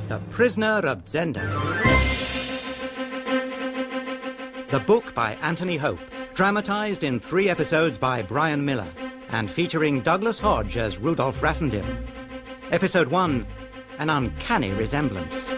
The Prisoner of Zenda. The book by Anthony Hope, dramatised in 3 episodes by Brian Miller, and featuring Douglas Hodge as Rudolf Rassendyll. Episode 1, An Uncanny Resemblance.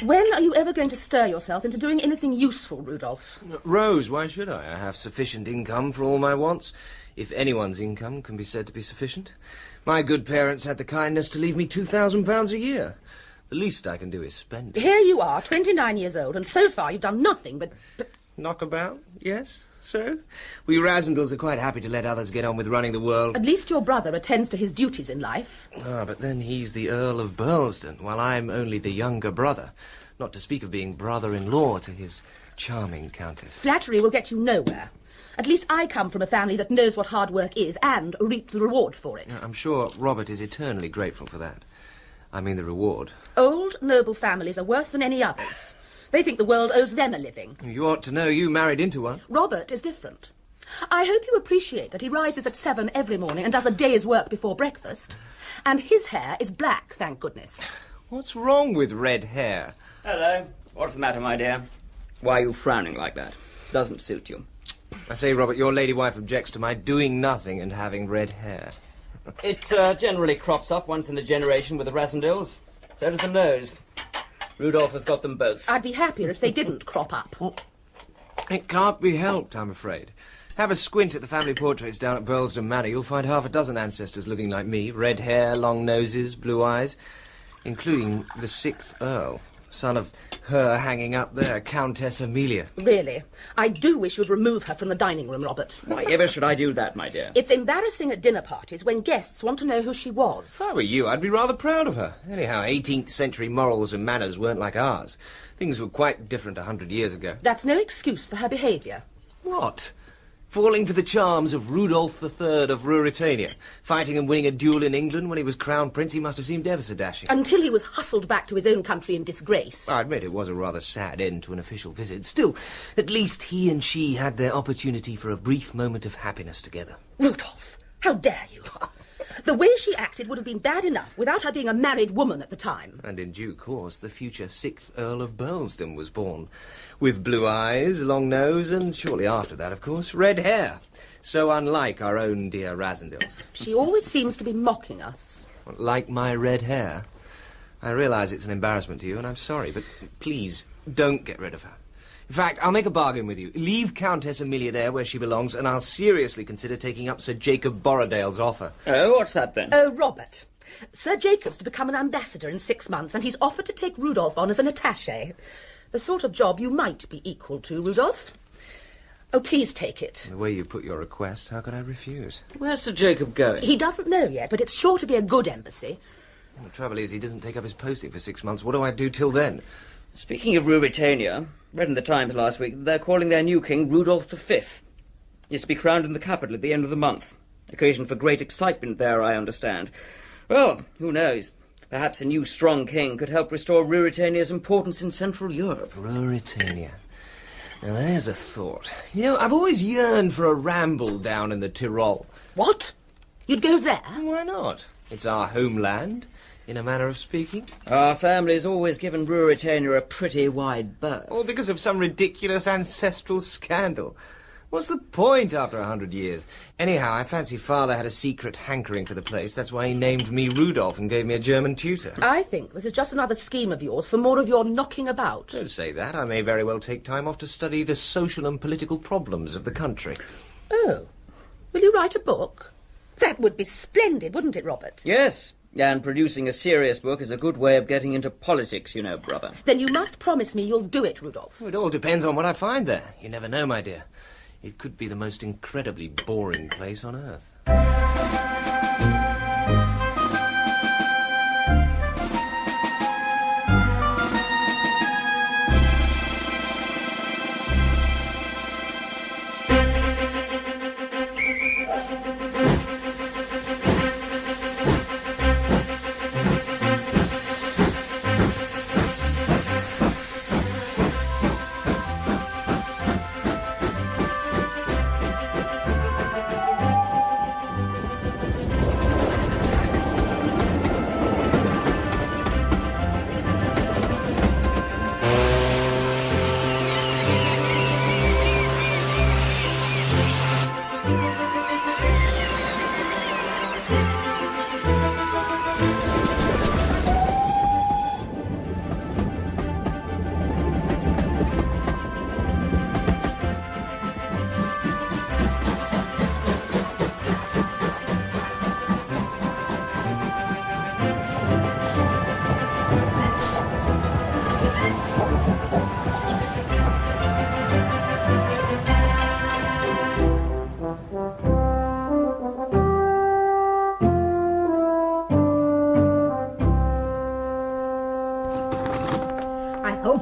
When are you ever going to stir yourself into doing anything useful, Rudolf? Rose, why should I? I have sufficient income for all my wants, if anyone's income can be said to be sufficient. My good parents had the kindness to leave me £2,000 a year. The least I can do is spend it. Here you are, 29 years old, and so far you've done nothing but... Knockabout, yes, so? We Rassendylls are quite happy to let others get on with running the world. At least your brother attends to his duties in life. Ah, but then he's the Earl of Burlesdon, while I'm only the younger brother. Not to speak of being brother-in-law to his charming countess. Flattery will get you nowhere. At least I come from a family that knows what hard work is and reap the reward for it. I'm sure Robert is eternally grateful for that. I mean the reward. Old, noble families are worse than any others. They think the world owes them a living. You ought to know you married into one. Robert is different. I hope you appreciate that he rises at 7 every morning and does a day's work before breakfast. And his hair is black, thank goodness. What's wrong with red hair? Hello. What's the matter, my dear? Why are you frowning like that? Doesn't suit you. I say, Robert, your lady wife objects to my doing nothing and having red hair. It generally crops up once in a generation with the Rassendylls. So does the nose. Rudolf has got them both. I'd be happier if they didn't crop up. It can't be helped, I'm afraid. Have a squint at the family portraits down at Burlesdon Manor. You'll find half a dozen ancestors looking like me. Red hair, long noses, blue eyes. Including the 6th Earl. Son of her hanging up there, Countess Amelia. Really? I do wish you'd remove her from the dining room, Robert. Why ever should I do that, my dear? It's embarrassing at dinner parties when guests want to know who she was. If I were you, I'd be rather proud of her. Anyhow, 18th century morals and manners weren't like ours. Things were quite different 100 years ago. That's no excuse for her behaviour. What? Falling for the charms of Rudolf III of Ruritania. Fighting and winning a duel in England when he was crown prince, he must have seemed ever so dashing. Until he was hustled back to his own country in disgrace. I admit it was a rather sad end to an official visit. Still, at least he and she had their opportunity for a brief moment of happiness together. Rudolf, how dare you? The way she acted would have been bad enough without her being a married woman at the time. And in due course, the future 6th Earl of Burlesdon was born. With blue eyes, long nose, and shortly after that, of course, red hair. So unlike our own dear Rassendylls. She always seems to be mocking us. Like my red hair. I realise it's an embarrassment to you, and I'm sorry, but please, don't get rid of her. In fact, I'll make a bargain with you. Leave Countess Amelia there where she belongs, and I'll seriously consider taking up Sir Jacob Borrodale's offer. Oh, what's that then? Oh, Robert. Sir Jacob's to become an ambassador in 6 months, and he's offered to take Rudolf on as an attaché. The sort of job you might be equal to, Rudolf. Oh, please take it. The way you put your request, how could I refuse? Where's Sir Jacob going? He doesn't know yet, but it's sure to be a good embassy. The trouble is, he doesn't take up his posting for 6 months. What do I do till then? Speaking of Ruritania, read in the Times last week that they're calling their new king Rudolf V. He's to be crowned in the capital at the end of the month. Occasion for great excitement there, I understand. Well, who knows? Perhaps a new strong king could help restore Ruritania's importance in Central Europe. Ruritania. Now, there's a thought. You know, I've always yearned for a ramble down in the Tyrol. What? You'd go there? Why not? It's our homeland, in a manner of speaking. Our family's always given Ruritania a pretty wide berth. All because of some ridiculous ancestral scandal. What's the point after 100 years? Anyhow, I fancy Father had a secret hankering for the place. That's why he named me Rudolf and gave me a German tutor. I think this is just another scheme of yours for more of your knocking about. Don't say that. I may very well take time off to study the social and political problems of the country. Oh. Will you write a book? That would be splendid, wouldn't it, Robert? Yes. And producing a serious book is a good way of getting into politics, you know, brother. Then you must promise me you'll do it, Rudolf. It all depends on what I find there. You never know, my dear. It could be the most incredibly boring place on earth.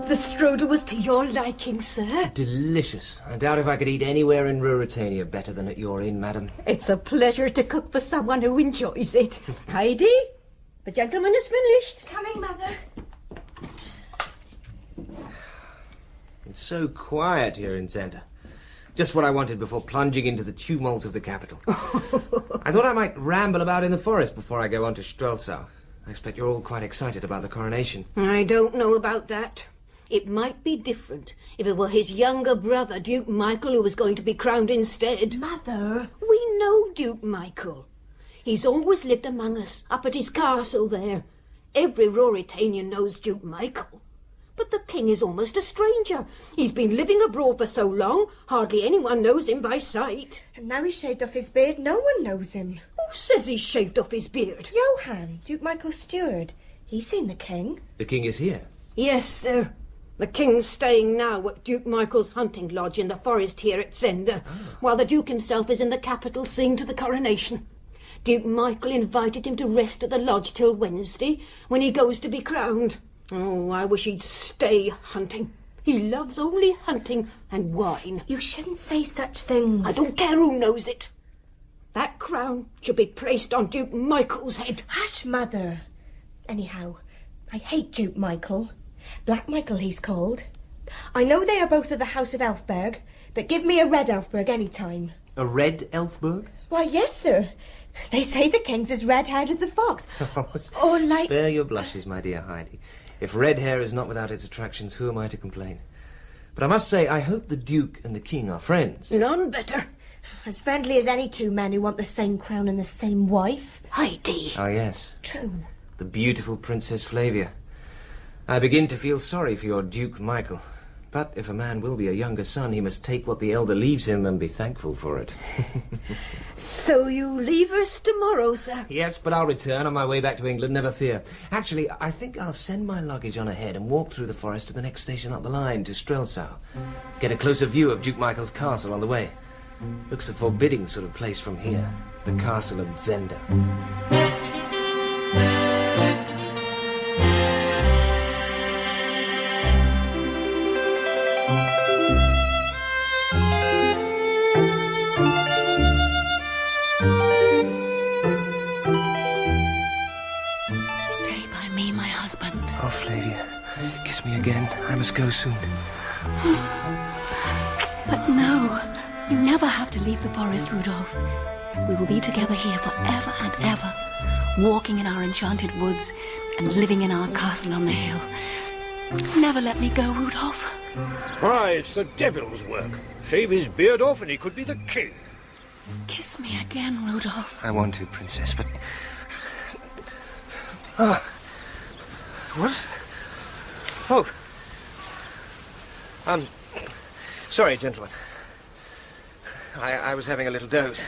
The strudel was to your liking, sir. Delicious. I doubt if I could eat anywhere in Ruritania better than at your inn, madam. It's a pleasure to cook for someone who enjoys it. Heidi, the gentleman is finished. Coming, Mother. It's so quiet here in Zenda. Just what I wanted before plunging into the tumult of the capital. I thought I might ramble about in the forest before I go on to Strelsau. I expect you're all quite excited about the coronation. I don't know about that. It might be different if it were his younger brother, Duke Michael, who was going to be crowned instead. Mother! We know Duke Michael. He's always lived among us, up at his castle there. Every Ruritanian knows Duke Michael. But the king is almost a stranger. He's been living abroad for so long, hardly anyone knows him by sight. And now he's shaved off his beard, no one knows him. Who says he's shaved off his beard? Johann, Duke Michael's steward. He's seen the king. The king is here? Yes, sir. The king's staying now at Duke Michael's hunting lodge in the forest here at Zenda, while the duke himself is in the capital seeing to the coronation. Duke Michael invited him to rest at the lodge till Wednesday, when he goes to be crowned. Oh, I wish he'd stay hunting. He loves only hunting and wine. You shouldn't say such things. I don't care who knows it. That crown should be placed on Duke Michael's head. Hush, Mother. Anyhow, I hate Duke Michael. Black Michael he's called. I know they are both of the House of Elfberg, but give me a red Elfberg any time. A red Elfberg? Why, yes, sir. They say the king's as red-haired as a fox. Or like... Spare your blushes, my dear Heidi. If red hair is not without its attractions, who am I to complain? But I must say, I hope the Duke and the King are friends. None better. As friendly as any two men who want the same crown and the same wife. Heidi. Oh, yes. True. The beautiful Princess Flavia. I begin to feel sorry for your Duke Michael. But if a man will be a younger son, he must take what the elder leaves him and be thankful for it. So you leave us tomorrow, sir? Yes, but I'll return on my way back to England, never fear. Actually, I think I'll send my luggage on ahead and walk through the forest to the next station up the line, to Strelsau. Get a closer view of Duke Michael's castle on the way. Looks a forbidding sort of place from here. The castle of Zenda. Oh, Flavia, kiss me again. I must go soon. But no, you never have to leave the forest, Rudolf. We will be together here forever and ever, walking in our enchanted woods and living in our castle on the hill. Never let me go, Rudolf. Why, it's the devil's work. Shave his beard off and he could be the king. Kiss me again, Rudolf. I want to, Princess, but... Ah. What? Oh. Sorry, gentlemen. I was having a little doze.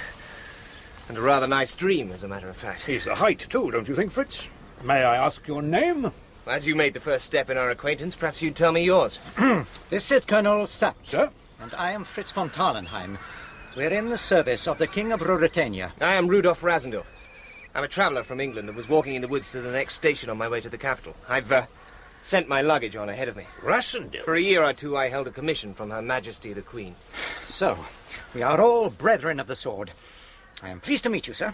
And a rather nice dream, as a matter of fact. He's the height, too, don't you think, Fritz? May I ask your name? As you made the first step in our acquaintance, perhaps you'd tell me yours. This is Colonel Sapt. Sir? And I am Fritz von Tarlenheim. We're in the service of the King of Ruritania. I am Rudolf Rassendyll. I'm a traveller from England and was walking in the woods to the next station on my way to the capital. I've sent my luggage on ahead of me. Rassendyll? For a year or two, I held a commission from Her Majesty the Queen. So, we are all brethren of the sword. I am pleased to meet you, sir.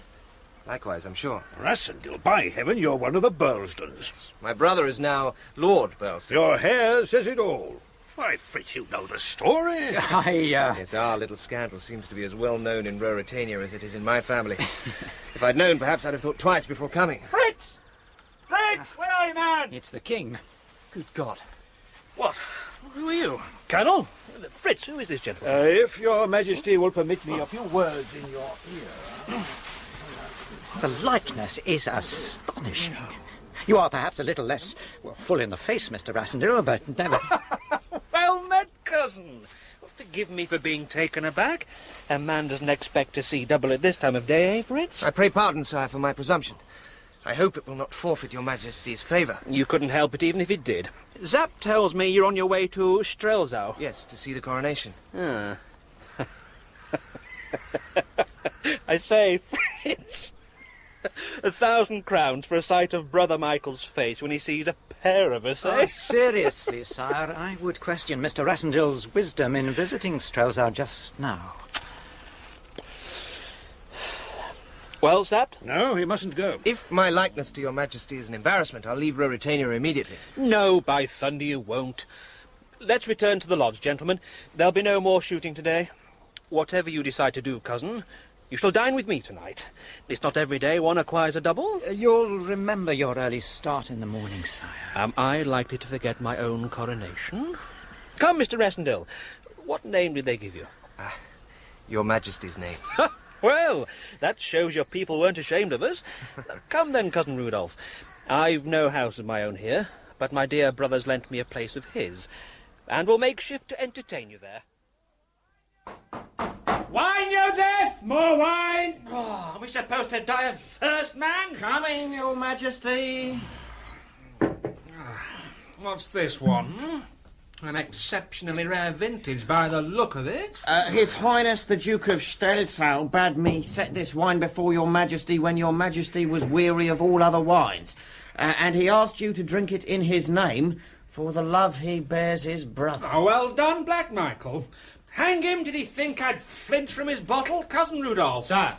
Likewise, I'm sure. Rassendyll, by heaven, you're one of the Burlesdons. My brother is now Lord Burlesdon. Your hair says it all. Why, Fritz, you know the story. Yes, our little scandal seems to be as well known in Ruritania as it is in my family. If I'd known, perhaps I'd have thought twice before coming. Fritz! Fritz, where are you, man? It's the king. Good God. What? Who are you? Colonel? Fritz, who is this gentleman? If your majesty will permit me a few words in your ear. The likeness is astonishing. You are perhaps a little less, well, full in the face, Mr. Rassendyll, but never... Well met, cousin. Forgive me for being taken aback. A man doesn't expect to see double at this time of day, eh, Fritz? I pray pardon, sire, for my presumption. I hope it will not forfeit your majesty's favour. You couldn't help it even if it did. Zap tells me you're on your way to Strelzow. Yes, to see the coronation. Ah. I say, Fritz... 1,000 crowns for a sight of Brother Michael's face when he sees a pair of us, eh? Seriously, sire, I would question Mr. Rassendyll's wisdom in visiting Strelzow just now. Well, Zap? No, he mustn't go. If my likeness to your majesty is an embarrassment, I'll leave Ruritania immediately. No, by thunder you won't. Let's return to the lodge, gentlemen. There'll be no more shooting today. Whatever you decide to do, cousin, you shall dine with me tonight. It's not every day one acquires a double. You'll remember your early start in the morning, sire. Am I likely to forget my own coronation? Come, Mr. Rassendyll. What name did they give you? Your majesty's name. Well, that shows your people weren't ashamed of us. Come then, Cousin Rudolph. I've no house of my own here, but my dear brother's lent me a place of his, and we'll make shift to entertain you there. Wine, Joseph! More wine! Oh, are we supposed to die of thirst, man? Coming, Your Majesty. What's this one? An exceptionally rare vintage by the look of it. His Highness the Duke of Strelzow bade me set this wine before Your Majesty when Your Majesty was weary of all other wines. And he asked you to drink it in his name for the love he bears his brother. Oh, well done, Black Michael. Hang him, did he think I'd flinch from his bottle? Cousin Rudolph. Sir.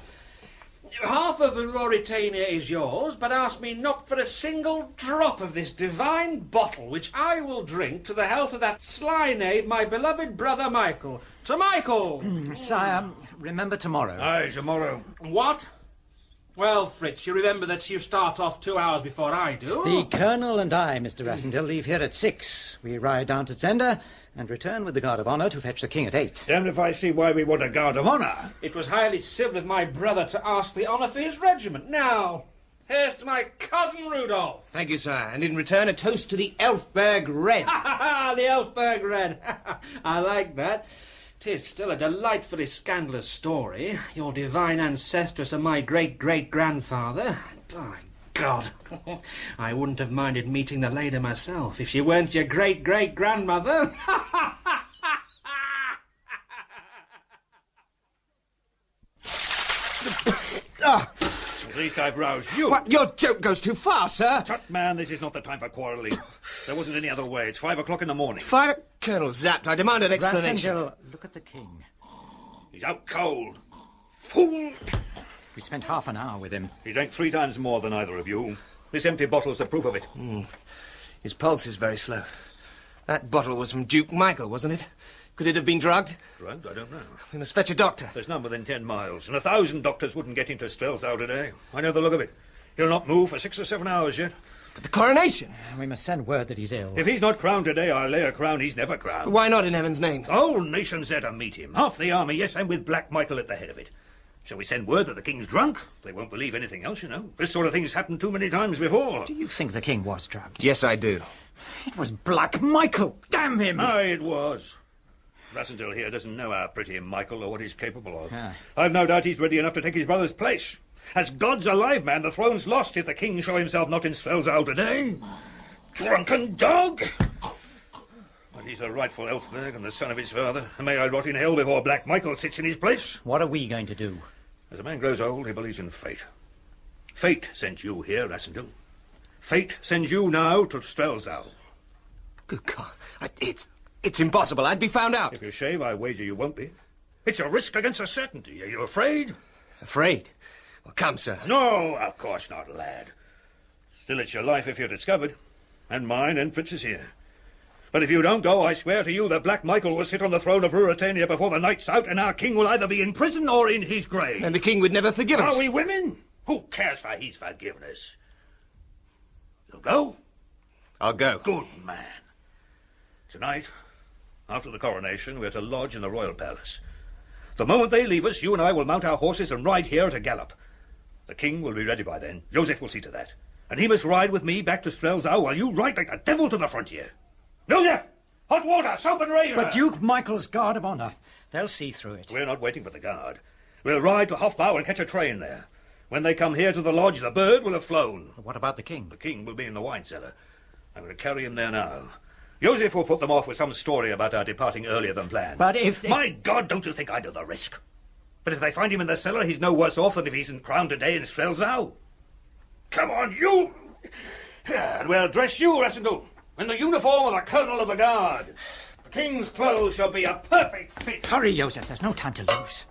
Half of Ruritania is yours, but ask me not for a single drop of this divine bottle, which I will drink to the health of that sly knave, my beloved brother Michael. To Michael! Sire, remember tomorrow. Aye, tomorrow. What? Well, Fritz, you remember that you start off 2 hours before I do. The Colonel and I, Mr. Rassendyll, leave here at 6. We ride down to Zenda and return with the Guard of Honour to fetch the King at 8. Damned if I see why we want a Guard of Honour. It was highly civil of my brother to ask the honour for his regiment. Now, here's to my cousin Rudolph. Thank you, sire. And in return, a toast to the Elfberg Red. Ha ha ha! The Elfberg Red. I like that. 'Tis still a delightfully scandalous story. Your divine ancestress and my great-great-grandfather. By God, I wouldn't have minded meeting the lady myself if she weren't your great-great-grandmother. At least I've roused you. What? Your joke goes too far, sir. Tut, man, this is not the time for quarrelling. There wasn't any other way. It's 5 o'clock in the morning. Colonel Zapt, I demand an explanation. Rassendyll, look at the King. He's out cold. Fool! We spent half an hour with him. He drank 3 times more than either of you. This empty bottle's the proof of it. His pulse is very slow. That bottle was from Duke Michael, wasn't it? Could it have been drugged? Drugged? I don't know. We must fetch a doctor. There's none within 10 miles, and 1,000 doctors wouldn't get into Strelzow today. I know the look of it. He'll not move for 6 or 7 hours yet. But the coronation? We must send word that he's ill. If he's not crowned today, I'll lay a crown he's never crowned. Why not in heaven's name? The whole nation's there to meet him. Half the army, yes, and with Black Michael at the head of it. Shall we send word that the King's drunk? They won't believe anything else, you know. This sort of thing's happened too many times before. Do you think the King was drugged? Yes, I do. It was Black Michael! Damn him! Aye, it was. Rassendyll here doesn't know our pretty Michael or what he's capable of. Ah. I've no doubt he's ready enough to take his brother's place. As God's alive, man, the throne's lost if the king show himself not in Strelzow today. Drunken dog! But he's a rightful Elfberg and the son of his father, and may I rot in hell before Black Michael sits in his place. What are we going to do? As a man grows old, he believes in fate. Fate sent you here, Rassendyll. Fate sends you now to Strelzow. Good God. It's impossible. I'd be found out. If you shave, I wager you won't be. It's a risk against a certainty. Are you afraid? Afraid? Well, come, sir. No, of course not, lad. Still, it's your life if you're discovered. And mine and Fritz's here. But if you don't go, I swear to you that Black Michael will sit on the throne of Ruritania before the night's out, and our king will either be in prison or in his grave. And the king would never forgive us. Are we women? Who cares for his forgiveness? You'll go? I'll go. Good man. Tonight, after the coronation, we're to lodge in the royal palace. The moment they leave us, you and I will mount our horses and ride here at a gallop. The king will be ready by then. Joseph will see to that. And he must ride with me back to Strelzow while you ride like the devil to the frontier. Joseph! Hot water, soap and razor! But Duke Michael's guard of honour. They'll see through it. We're not waiting for the guard. We'll ride to Hofbau and catch a train there. When they come here to the lodge, the bird will have flown. What about the king? The king will be in the wine cellar. I'm going to carry him there now. Joseph will put them off with some story about our departing earlier than planned. But if they... My God, don't you think I know the risk? But if they find him in the cellar, he's no worse off than if he's crowned today in Strelzow. Come on, you! And we'll dress you, Rassendyll, in the uniform of the Colonel of the Guard. The king's clothes shall be a perfect fit. Hurry, Joseph. There's no time to lose.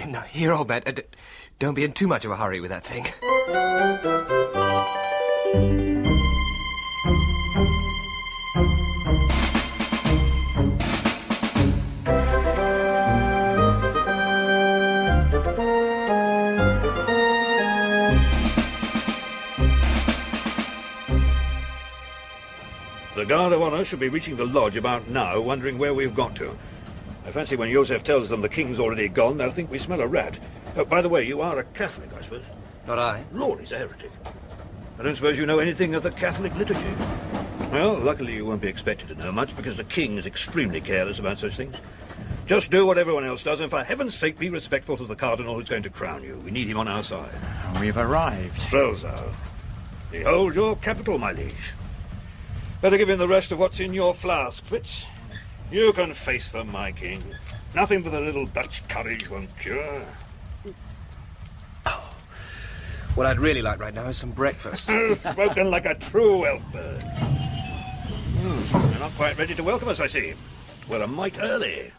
No, here, old man. Don't be in too much of a hurry with that thing. The Guard of Honour should be reaching the lodge about now, wondering where we've got to. I fancy when Joseph tells them the king's already gone, they'll think we smell a rat. Oh, by the way, you are a Catholic, I suppose? Not I. Lord, he's a heretic. I don't suppose you know anything of the Catholic liturgy. Well, luckily you won't be expected to know much, because the king is extremely careless about such things. Just do what everyone else does, and for heaven's sake be respectful to the cardinal who's going to crown you. We need him on our side. We've arrived. Strelzow. Behold your capital, my liege. Better give him the rest of what's in your flask, Fritz. You can face them, my king. Nothing that a little Dutch courage won't cure. What I'd really like right now is some breakfast. Spoken like a true Elfberg. You're not quite ready to welcome us, I see. We're a mite early.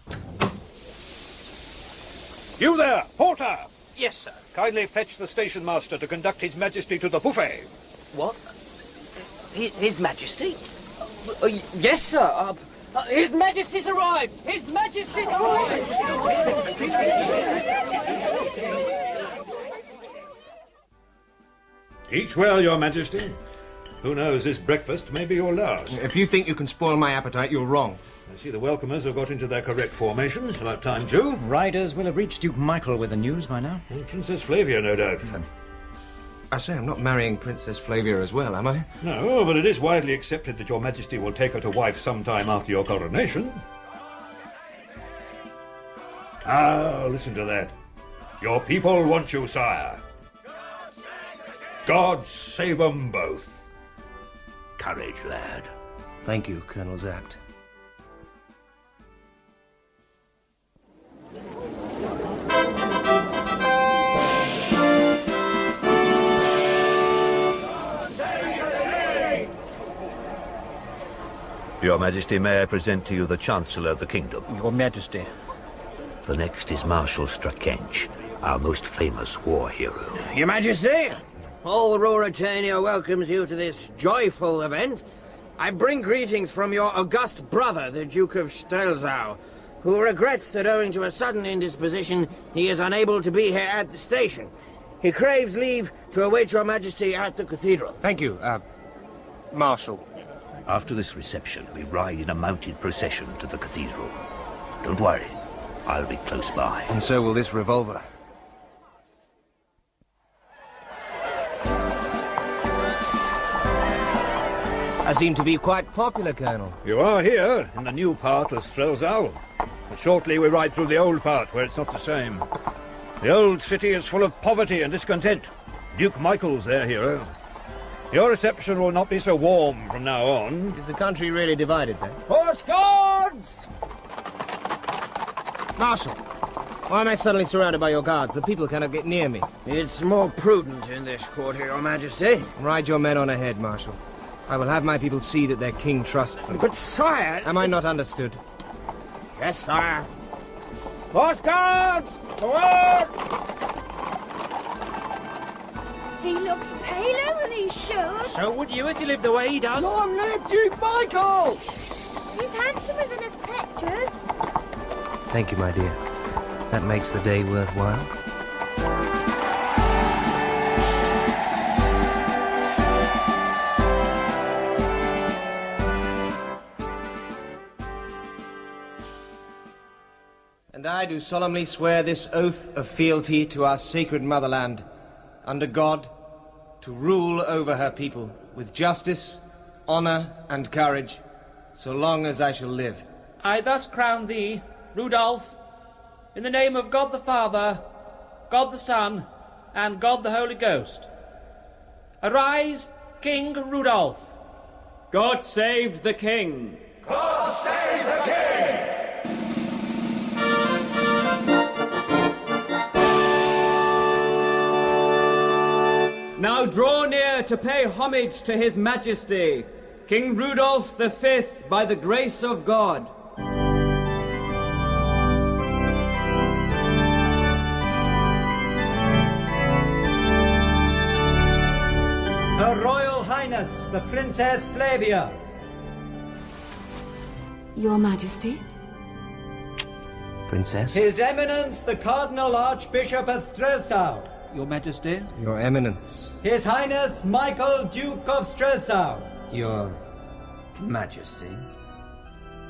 You there, porter! Yes, sir. Kindly fetch the station master to conduct His Majesty to the buffet. What? His Majesty? Yes, sir. His Majesty's arrived! His Majesty's arrived! Eat well, your Majesty. Who knows, this breakfast may be your last. If you think you can spoil my appetite, you're wrong. I see the welcomers have got into their correct formation. About time, Joe. Riders will have reached Duke Michael with the news by now. And Princess Flavia, no doubt. I say, I'm not marrying Princess Flavia as well, am I? No, but it is widely accepted that your Majesty will take her to wife sometime after your coronation. Ah, listen to that. Your people want you, sire. God save 'em both. Courage, lad. Thank you, Colonel Zapt. Your Majesty, may I present to you the Chancellor of the Kingdom? Your Majesty. The next is Marshal Strakench, our most famous war hero. Your Majesty, all Ruritania welcomes you to this joyful event. I bring greetings from your august brother, the Duke of Strelzow, who regrets that owing to a sudden indisposition, he is unable to be here at the station. He craves leave to await your Majesty at the cathedral. Thank you, Marshal. After this reception, we ride in a mounted procession to the cathedral. Don't worry, I'll be close by. And so will this revolver. I seem to be quite popular, Colonel. You are here, in the new part of Strelzow. But shortly we ride through the old part, where it's not the same. The old city is full of poverty and discontent. Duke Michael's their hero. Your reception will not be so warm from now on. Is the country really divided, then? Horse guards! Marshal, why am I suddenly surrounded by your guards? The people cannot get near me. It's more prudent in this quarter, Your Majesty. Ride your men on ahead, Marshal. I will have my people see that their king trusts them. But, sire... Am I not understood? Yes, sire. Horse guards! Forward! He looks paler than he should. So would you if you lived the way he does. Long live Duke Michael! He's handsomer than his pictures. Thank you, my dear. That makes the day worthwhile. And I do solemnly swear this oath of fealty to our sacred motherland, under God, to rule over her people with justice, honor, and courage, so long as I shall live. I thus crown thee, Rudolf, in the name of God the Father, God the Son, and God the Holy Ghost. Arise, King Rudolf. God save the king! God save the king! Now draw near to pay homage to his majesty, King Rudolf V, by the grace of God. Her Royal Highness, the Princess Flavia. Your Majesty? Princess? His Eminence, the Cardinal Archbishop of Strelzow. Your Majesty? Your Eminence. His Highness Michael, Duke of Strelzow. Your Majesty.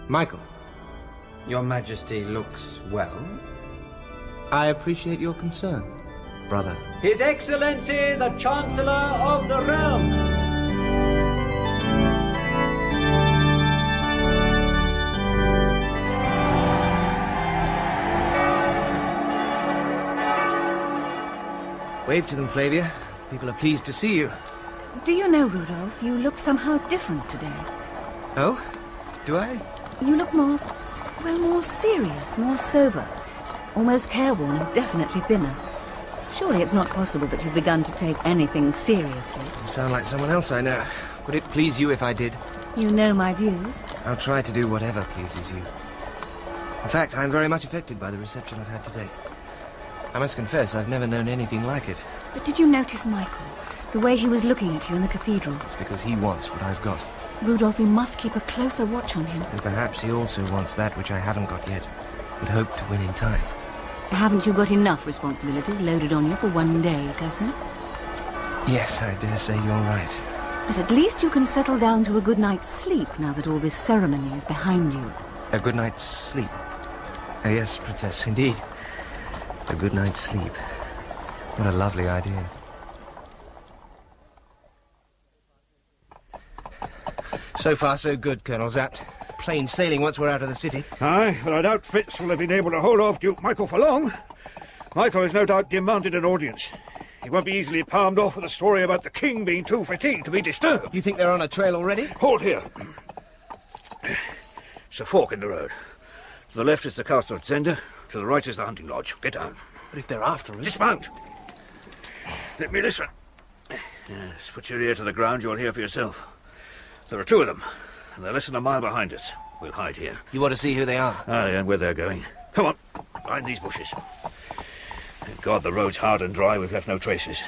Michael, Your Majesty looks well. I appreciate your concern, brother. His Excellency, the Chancellor of the Realm. Wave to them, Flavia. People are pleased to see you. Do you know, Rudolph, you look somehow different today. Oh? Do I? You look more serious, more sober. Almost careworn and definitely thinner. Surely it's not possible that you've begun to take anything seriously. You sound like someone else I know. Would it please you if I did? You know my views. I'll try to do whatever pleases you. In fact, I'm very much affected by the reception I've had today. I must confess, I've never known anything like it. But did you notice Michael? The way he was looking at you in the cathedral? It's because he wants what I've got. Rudolph, we must keep a closer watch on him. And perhaps he also wants that which I haven't got yet, but hope to win in time. Haven't you got enough responsibilities loaded on you for one day, cousin? Yes, I dare say you're right. But at least you can settle down to a good night's sleep now that all this ceremony is behind you. A good night's sleep. Yes, Princess, indeed. A good night's sleep. What a lovely idea. So far, so good, Colonel Zapt. Plain sailing once we're out of the city. Aye, but I doubt Fitz will have been able to hold off Duke Michael for long. Michael has no doubt demanded an audience. He won't be easily palmed off with a story about the king being too fatigued to be disturbed. You think they're on a trail already? Hold here. It's a fork in the road. To the left is the castle at Zenda. To the right is the hunting lodge. Get down. But if they're after us... Dismount! Let me listen. Yes, put your ear to the ground, you'll hear for yourself. There are two of them, and they're less than a mile behind us. We'll hide here. You want to see who they are? Aye, and where they're going. Come on, behind these bushes. Thank God the road's hard and dry, we've left no traces.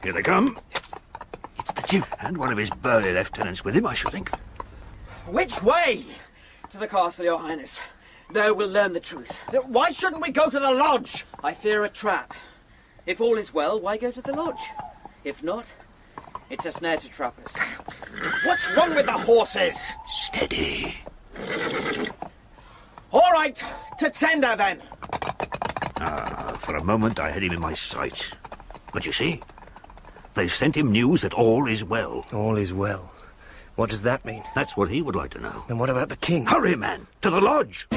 Here they come. It's the Duke. And one of his burly lieutenants with him, I should think. Which way? To the castle, Your Highness. There we'll learn the truth. Why shouldn't we go to the lodge? I fear a trap. If all is well, why go to the lodge? If not, it's a snare to trap us. What's wrong with the horses? Steady. All right, to Zenda then. For a moment I had him in my sight. But you see, They sent him news that all is well. All is well. What does that mean? That's what he would like to know. Then what about the king? Hurry, man! To the lodge!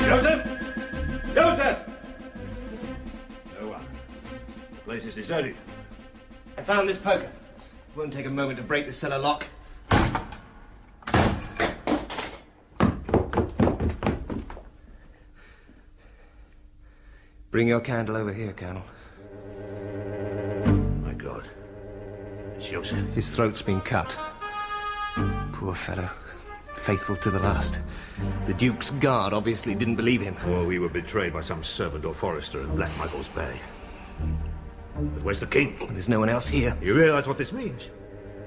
Joseph! Joseph! No one. The place is deserted. I found this poker. Won't take a moment to break the cellar lock. Bring your candle over here, Colonel. My God. It's Joseph. His throat's been cut. Poor fellow. Faithful to the last. The Duke's guard obviously didn't believe him. Or we were betrayed by some servant or forester in Black Michael's Bay. But where's the king? There's no one else here. You realize what this means?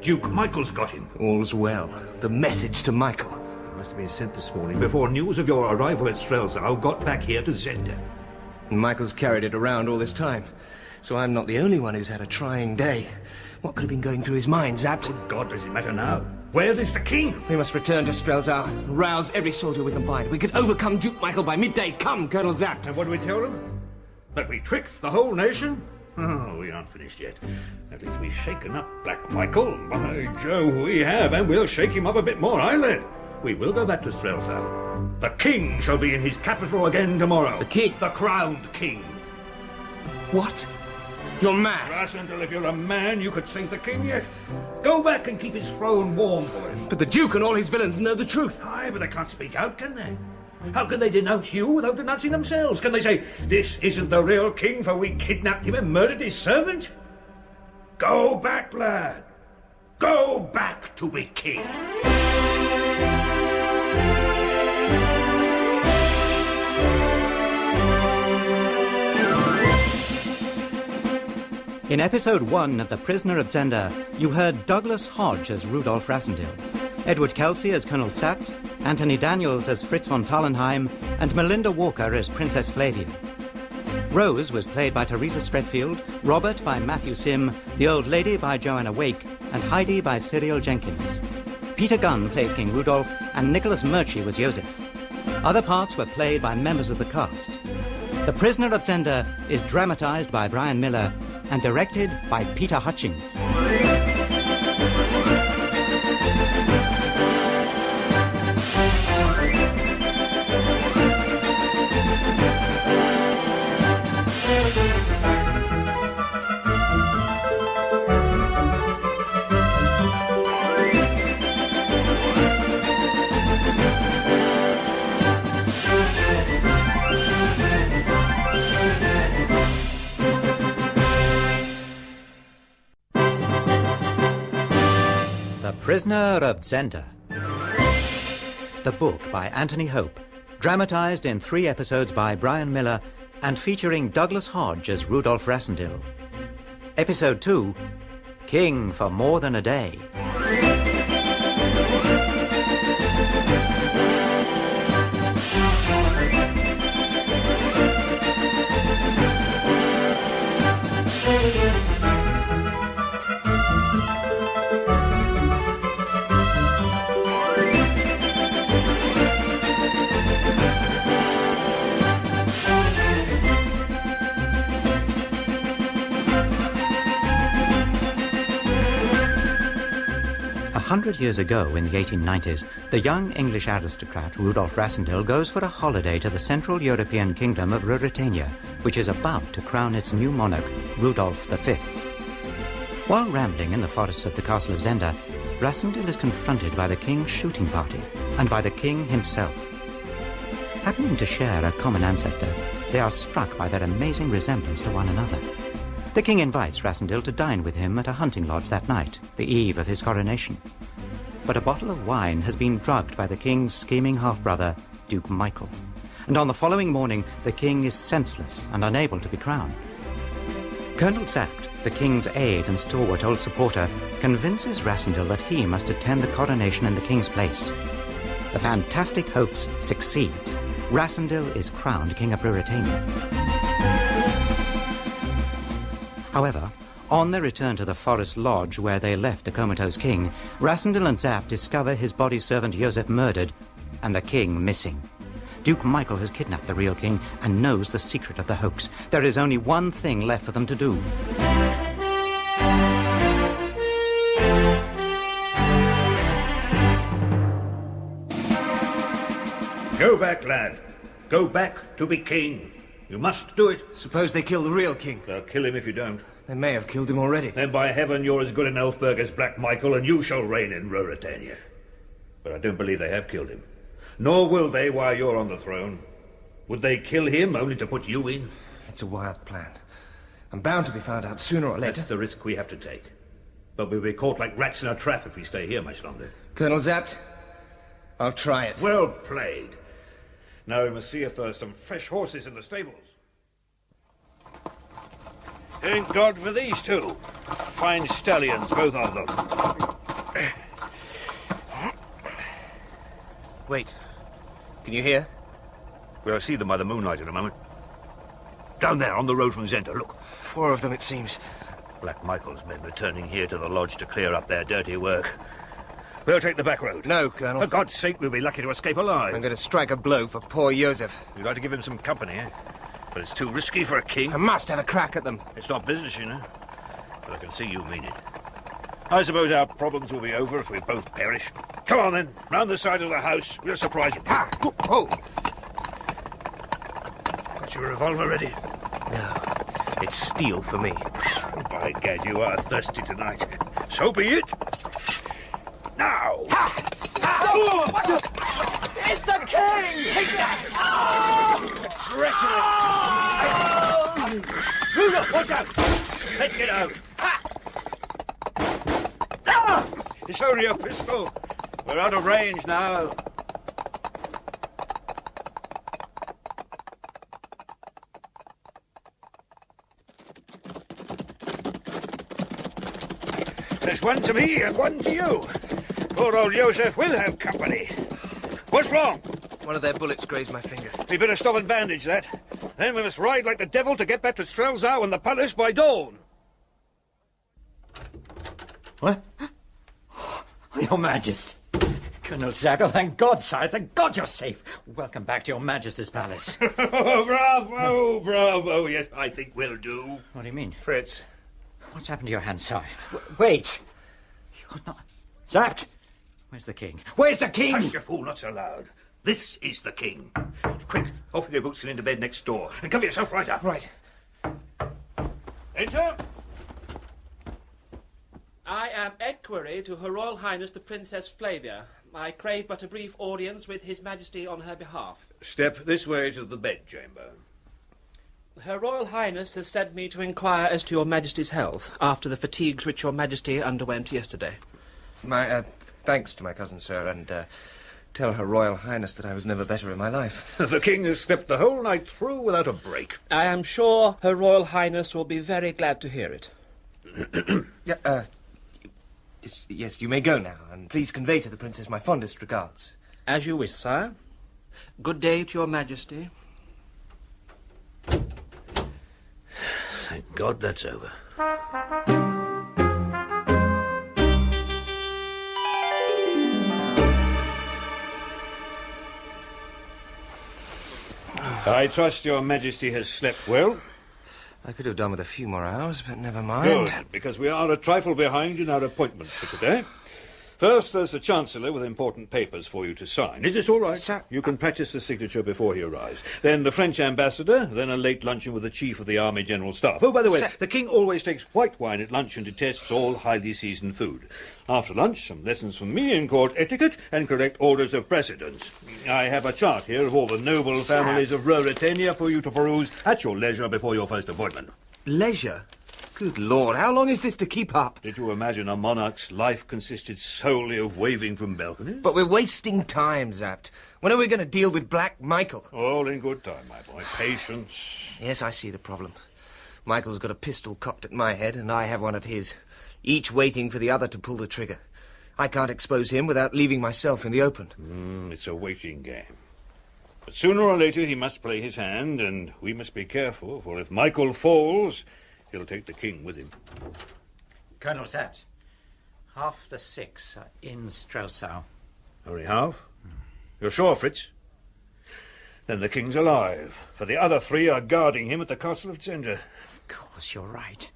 Duke Michael's got him. All's well. The message to Michael. It must have been sent this morning before news of your arrival at Strelzow got back here to Zenda. And Michael's carried it around all this time. So I'm not the only one who's had a trying day. What could have been going through his mind, Zapt? Good God, does it matter now? Where is the king? We must return to Strelzow and rouse every soldier we can find. We could overcome Duke Michael by midday. Come, Colonel Zapt. And what do we tell them? That we tricked the whole nation? Oh, we aren't finished yet. At least we've shaken up Black Michael. By Jove, we have, and we'll shake him up a bit more, Eyelid. We will go back to Strelzow. The king shall be in his capital again tomorrow. The king? The crowned king. What? You're mad. Rassendyll, if you're a man, you could save the king yet. Go back and keep his throne warm for him. But the Duke and all his villains know the truth. Aye, but they can't speak out, can they? How can they denounce you without denouncing themselves? Can they say, this isn't the real king, for we kidnapped him and murdered his servant? Go back, lad. Go back to be king. In episode 1 of The Prisoner of Zenda, you heard Douglas Hodge as Rudolf Rassendyll, Edward Kelsey as Colonel Sapt, Anthony Daniels as Fritz von Tallenheim, and Melinda Walker as Princess Flavia. Rose was played by Teresa Stretfield, Robert by Matthew Sim, The Old Lady by Joanna Wake, and Heidi by Cyril Jenkins. Peter Gunn played King Rudolph, and Nicholas Murchie was Joseph. Other parts were played by members of the cast. The Prisoner of Zenda is dramatized by Brian Miller and directed by Peter Hutchings. Prisoner of Zenda. The book by Anthony Hope, dramatized in 3 episodes by Brian Miller and featuring Douglas Hodge as Rudolf Rassendyll. Episode 2, King for More Than a Day. A 100 years ago, in the 1890s, the young English aristocrat Rudolf Rassendyll goes for a holiday to the Central European kingdom of Ruritania, which is about to crown its new monarch, Rudolf V. While rambling in the forests of the castle of Zenda, Rassendyll is confronted by the king's shooting party and by the king himself. Happening to share a common ancestor, they are struck by their amazing resemblance to one another. The king invites Rassendyll to dine with him at a hunting lodge that night, the eve of his coronation. But a bottle of wine has been drugged by the king's scheming half-brother, Duke Michael. And on the following morning, the king is senseless and unable to be crowned. Colonel Sapt, the king's aide and stalwart old supporter, convinces Rassendyll that he must attend the coronation in the king's place. The fantastic hoax succeeds. Rassendyll is crowned King of Ruritania. However, on their return to the forest lodge where they left the comatose king, Rassendyll and Zapp discover his body servant Joseph murdered and the king missing. Duke Michael has kidnapped the real king and knows the secret of the hoax. There is only one thing left for them to do. Go back, lad. Go back to be king. You must do it. Suppose they kill the real king. They'll kill him if you don't. They may have killed him already. Then by heaven you're as good in Elfberg as Black Michael, and you shall reign in Ruritania. But I don't believe they have killed him. Nor will they while you're on the throne. Would they kill him only to put you in? It's a wild plan. I'm bound to be found out sooner or later. That's the risk we have to take. But we'll be caught like rats in a trap if we stay here much longer. Colonel Zapt, I'll try it. Well played. Now we must see if there are some fresh horses in the stables. Thank God for these two. Fine stallions, both of them. Wait. Can you hear? We'll see them by the moonlight in a moment. Down there, on the road from Zenda, look. 4 of them, it seems. Black Michael's men returning here to the lodge to clear up their dirty work. We'll take the back road. No, Colonel. For God's sake, we'll be lucky to escape alive. I'm going to strike a blow for poor Joseph. You'd like to give him some company, eh? But it's too risky for a king. I must have a crack at them. It's not business, you know. But I can see you mean it. I suppose our problems will be over if we both perish. Come on, then. Round the side of the house. We'll surprise them. Ha! Oh! Got your revolver ready? No. It's steel for me. By gad, you are thirsty tonight. So be it. Now! Ha! Ha! Oh! What the... It's the king! Take that! Treachery! Rudolf, watch out! Let's get out. Ha! It's only a pistol. We're out of range now. There's one to me and one to you. Poor old Joseph will have company. What's wrong? One of their bullets grazed my finger. We better stop and bandage that. Then we must ride like the devil to get back to Strelzau and the palace by dawn. What? Your Majesty. Colonel Zago, thank God, sire. Thank God you're safe. Welcome back to your Majesty's palace. Bravo, bravo. Yes, I think we'll do. What do you mean? Fritz. What's happened to your hand, sire? Wait. You're not... Zapt! Where's the king? Where's the king? Hush, you fool, not so loud. This is the king. Quick, off with your boots and into bed next door. And cover yourself right up. Right. Enter. I am equerry to Her Royal Highness the Princess Flavia. I crave but a brief audience with His Majesty on her behalf. Step this way to the bedchamber. Her Royal Highness has sent me to inquire as to your Majesty's health, after the fatigues which your Majesty underwent yesterday. My, thanks to my cousin, sir, and, tell Her Royal Highness that I was never better in my life. The king has slept the whole night through without a break. I am sure Her Royal Highness will be very glad to hear it. Yeah, yes, you may go now, and please convey to the Princess my fondest regards. As you wish, sire. Good day to your Majesty. Thank God that's over. I trust your Majesty has slept well. I could have done with a few more hours, but never mind. Good, because we are a trifle behind in our appointments for today. First, there's the Chancellor with important papers for you to sign. Is this all right? Sir, you can practice the signature before he arrives. Then the French ambassador, then a late luncheon with the Chief of the Army General Staff. Oh, by the way, Sir, the King always takes white wine at lunch and detests all highly seasoned food. After lunch, some lessons from me in court etiquette and correct orders of precedence. I have a chart here of all the noble families of Ruritania for you to peruse at your leisure before your first appointment. Leisure? Good Lord, how long is this to keep up? Did you imagine a monarch's life consisted solely of waving from balconies? But we're wasting time, Zapt. When are we going to deal with Black Michael? All in good time, my boy. Patience. Yes, I see the problem. Michael's got a pistol cocked at my head, and I have one at his, each waiting for the other to pull the trigger. I can't expose him without leaving myself in the open. It's a waiting game. But sooner or later he must play his hand, and we must be careful, for if Michael falls, he'll take the king with him. Colonel Zapt, half the 6 are in Strelzau. Only half? You're sure, Fritz? Then the king's alive, for the other three are guarding him at the castle of Zenda. Of course, you're right.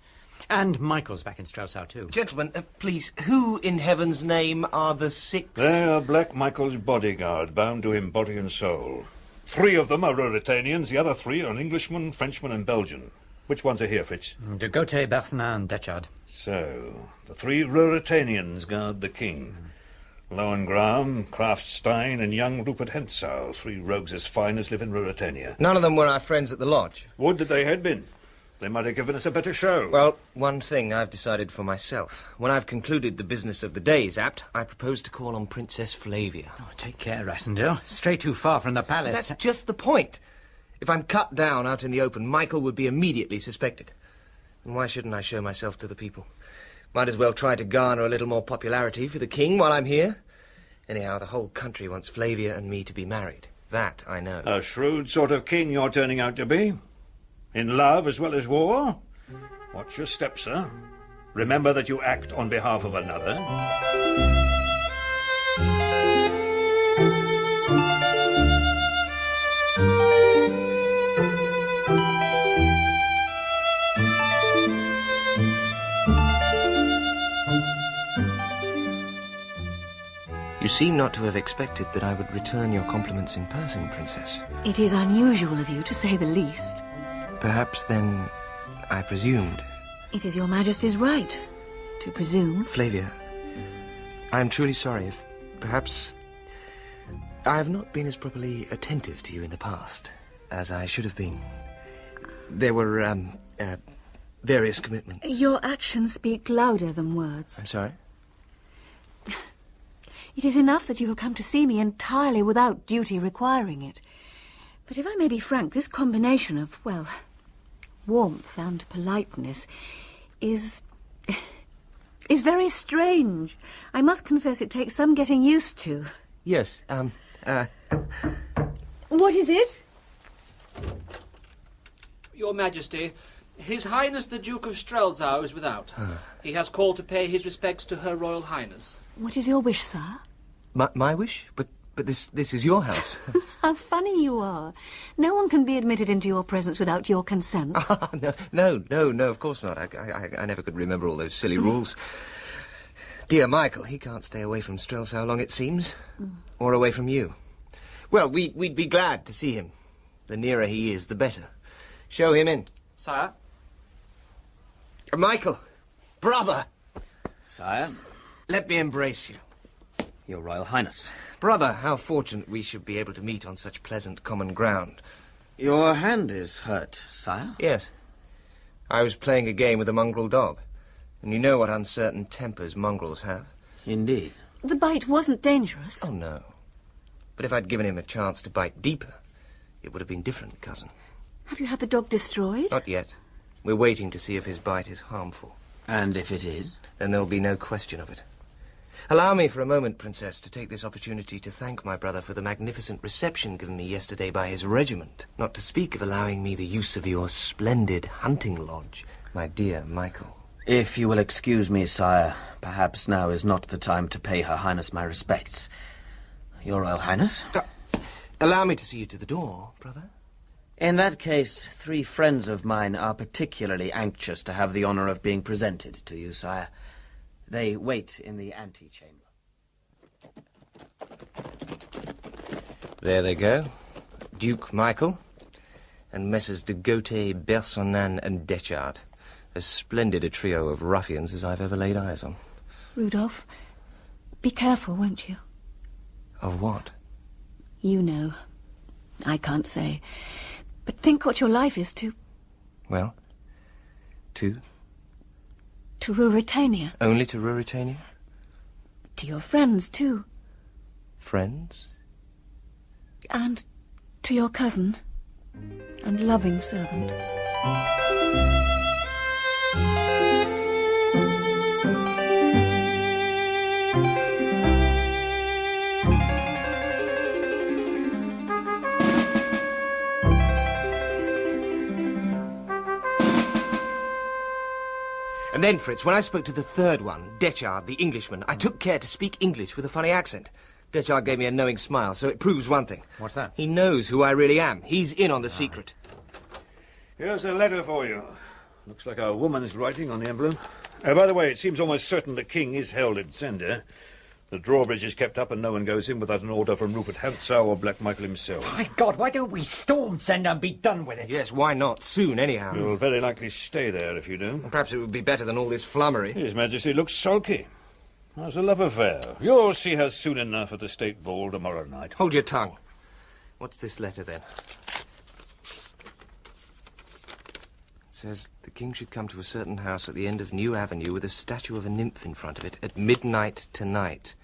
And Michael's back in Strelsau, too. Gentlemen, please, who in heaven's name are the 6? They are Black Michael's bodyguard, bound to him body and soul. 3 of them are Ruritanians, the other 3 are an Englishman, Frenchman and Belgian. Which ones are here, Fitz? De Gautier, Bersenin and Detchard. So, the 3 Ruritanians guard the king. Lowengram, Kraftstein and young Rupert Hensau, 3 rogues as fine as live in Ruritania. None of them were our friends at the lodge. Would that they had been. They might have given us a better show. Well, one thing I've decided for myself. When I've concluded the business of the day is apt, I propose to call on Princess Flavia. Oh, take care, Rassendyll. Stray too far from the palace. That's just the point. If I'm cut down out in the open, Michael would be immediately suspected. And why shouldn't I show myself to the people? Might as well try to garner a little more popularity for the king while I'm here. Anyhow, the whole country wants Flavia and me to be married. That I know. A shrewd sort of king you're turning out to be. In love as well as war. Watch your step, sir. Remember that you act on behalf of another. You seem not to have expected that I would return your compliments in person, Princess. It is unusual of you, to say the least. Perhaps, then, I presumed. It is your Majesty's right to presume. Flavia, I am truly sorry if, perhaps, I have not been as properly attentive to you in the past as I should have been. There were, various commitments. Your actions speak louder than words. I'm sorry? It is enough that you have come to see me entirely without duty requiring it. But if I may be frank, this combination of, well, warmth and politeness is very strange. I must confess it takes some getting used to. Yes, What is it? Your Majesty, His Highness the Duke of Strelsau is without. He has called to pay his respects to Her Royal Highness. What is your wish, sir? My wish? But this is your house. How funny you are. No one can be admitted into your presence without your consent. No, of course not. I never could remember all those silly rules. Dear Michael, he can't stay away from Strelsau long, it seems. Or away from you. Well, we'd be glad to see him. The nearer he is, the better. Show him in. Sire? Michael, brother, Sire? let me embrace you. Your Royal Highness. Brother, how fortunate we should be able to meet on such pleasant common ground. Your hand is hurt, sire? Yes. I was playing a game with a mongrel dog. And you know what uncertain tempers mongrels have. Indeed. The bite wasn't dangerous. Oh, no. But if I'd given him a chance to bite deeper, it would have been different, cousin. Have you had the dog destroyed? Not yet. We're waiting to see if his bite is harmful. And if it is? Then there'll be no question of it. Allow me for a moment, Princess, to take this opportunity to thank my brother for the magnificent reception given me yesterday by his regiment, not to speak of allowing me the use of your splendid hunting lodge, my dear Michael. If you will excuse me, sire, perhaps now is not the time to pay Her Highness my respects. Your Royal Highness? Allow me to see you to the door, brother. In that case, 3 friends of mine are particularly anxious to have the honor of being presented to you, sire. They wait in the antechamber. There they go. Duke Michael and Messrs de Gautier, Bersonin and Detchard. As splendid a trio of ruffians as I've ever laid eyes on. Rudolf, be careful, won't you? Of what? You know. I can't say. But think what your life is to... Well, to Ruritania. Only to Ruritania? To your friends, too. Friends? And to your cousin and loving servant. And then, Fritz, when I spoke to the third one, Detchard, the Englishman, I took care to speak English with a funny accent. Detchard gave me a knowing smile, so it proves one thing. What's that? He knows who I really am. He's in on the secret. Here's a letter for you. Looks like a woman's writing on the emblem. By the way, it seems almost certain the king is held at Zenda. The drawbridge is kept up and no one goes in without an order from Rupert Heltzau or Black Michael himself. My God, why don't we storm Zenda and be done with it? Yes, why not? Soon, anyhow. You'll very likely stay there if you do. Perhaps it would be better than all this flummery. His Majesty looks sulky. How's a love affair? You'll see her soon enough at the state ball tomorrow night. Hold your tongue. What's this letter, then? It says the king should come to a certain house at the end of New Avenue with a statue of a nymph in front of it at midnight tonight.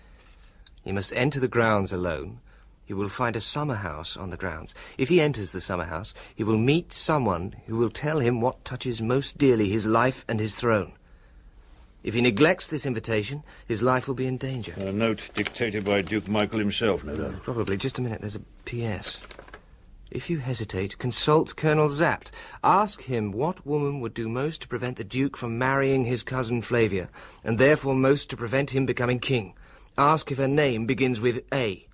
He must enter the grounds alone. He will find a summer house on the grounds. If he enters the summer house, he will meet someone who will tell him what touches most dearly his life and his throne. If he neglects this invitation, his life will be in danger. A note dictated by Duke Michael himself, no doubt. Probably. Just a minute. There's a P.S. If you hesitate, consult Colonel Zapt. Ask him what woman would do most to prevent the Duke from marrying his cousin Flavia, and therefore most to prevent him becoming king. Ask if her name begins with A.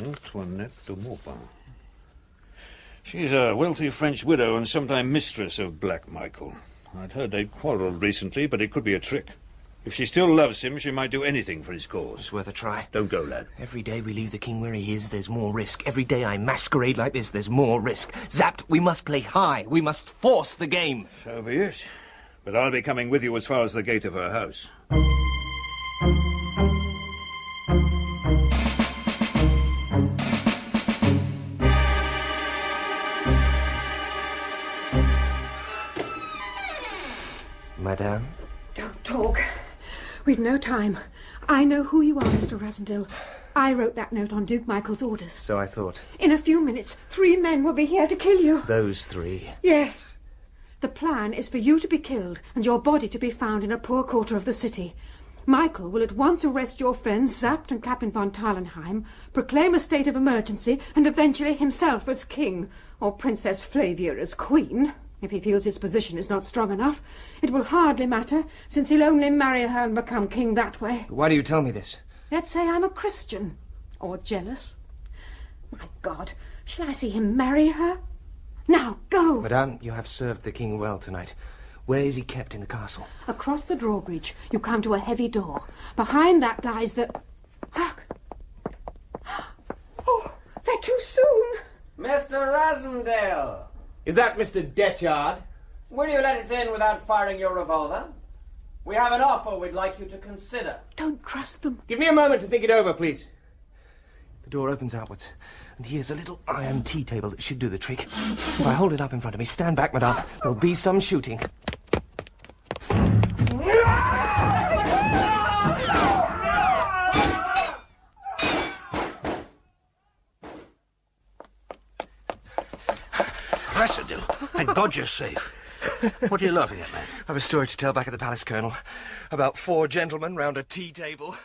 Antoinette de Maupin. She's a wealthy French widow and sometime mistress of Black Michael. I'd heard they'd quarrelled recently, but it could be a trick. If she still loves him, she might do anything for his cause. It's worth a try. Don't go, lad. Every day we leave the king where he is, there's more risk. Every day I masquerade like this, there's more risk. Zapt, we must play high. We must force the game. So be it. But I'll be coming with you as far as the gate of her house. Madame? Don't talk. We've no time. I know who you are, Mr. Rassendyll. I wrote that note on Duke Michael's orders. So I thought. In a few minutes, 3 men will be here to kill you. Those 3? Yes. The plan is for you to be killed and your body to be found in a poor quarter of the city. Michael will at once arrest your friends Zapt and Captain von Tarlenheim, proclaim a state of emergency, and eventually himself as king, or Princess Flavia as queen. If he feels his position is not strong enough, it will hardly matter, since he'll only marry her and become king that way. Why do you tell me this? Let's say I'm a Christian. Or jealous. My God, shall I see him marry her? Now, go! Madame, you have served the king well tonight. Where is he kept in the castle? Across the drawbridge, you come to a heavy door. Behind that lies the... Hark! Oh, they're too soon! Mr. Rassendyll! Is that Mr. Detchard? Will you let us in without firing your revolver? We have an offer we'd like you to consider. Don't trust them. Give me a moment to think it over, please. The door opens outwards, and here's a little iron tea table that should do the trick. If I hold it up in front of me, stand back, madame. There'll be some shooting. Rassendyll, thank God you're safe. What are you laughing at, man? I have a story to tell back at the palace, Colonel. About 4 gentlemen round a tea table.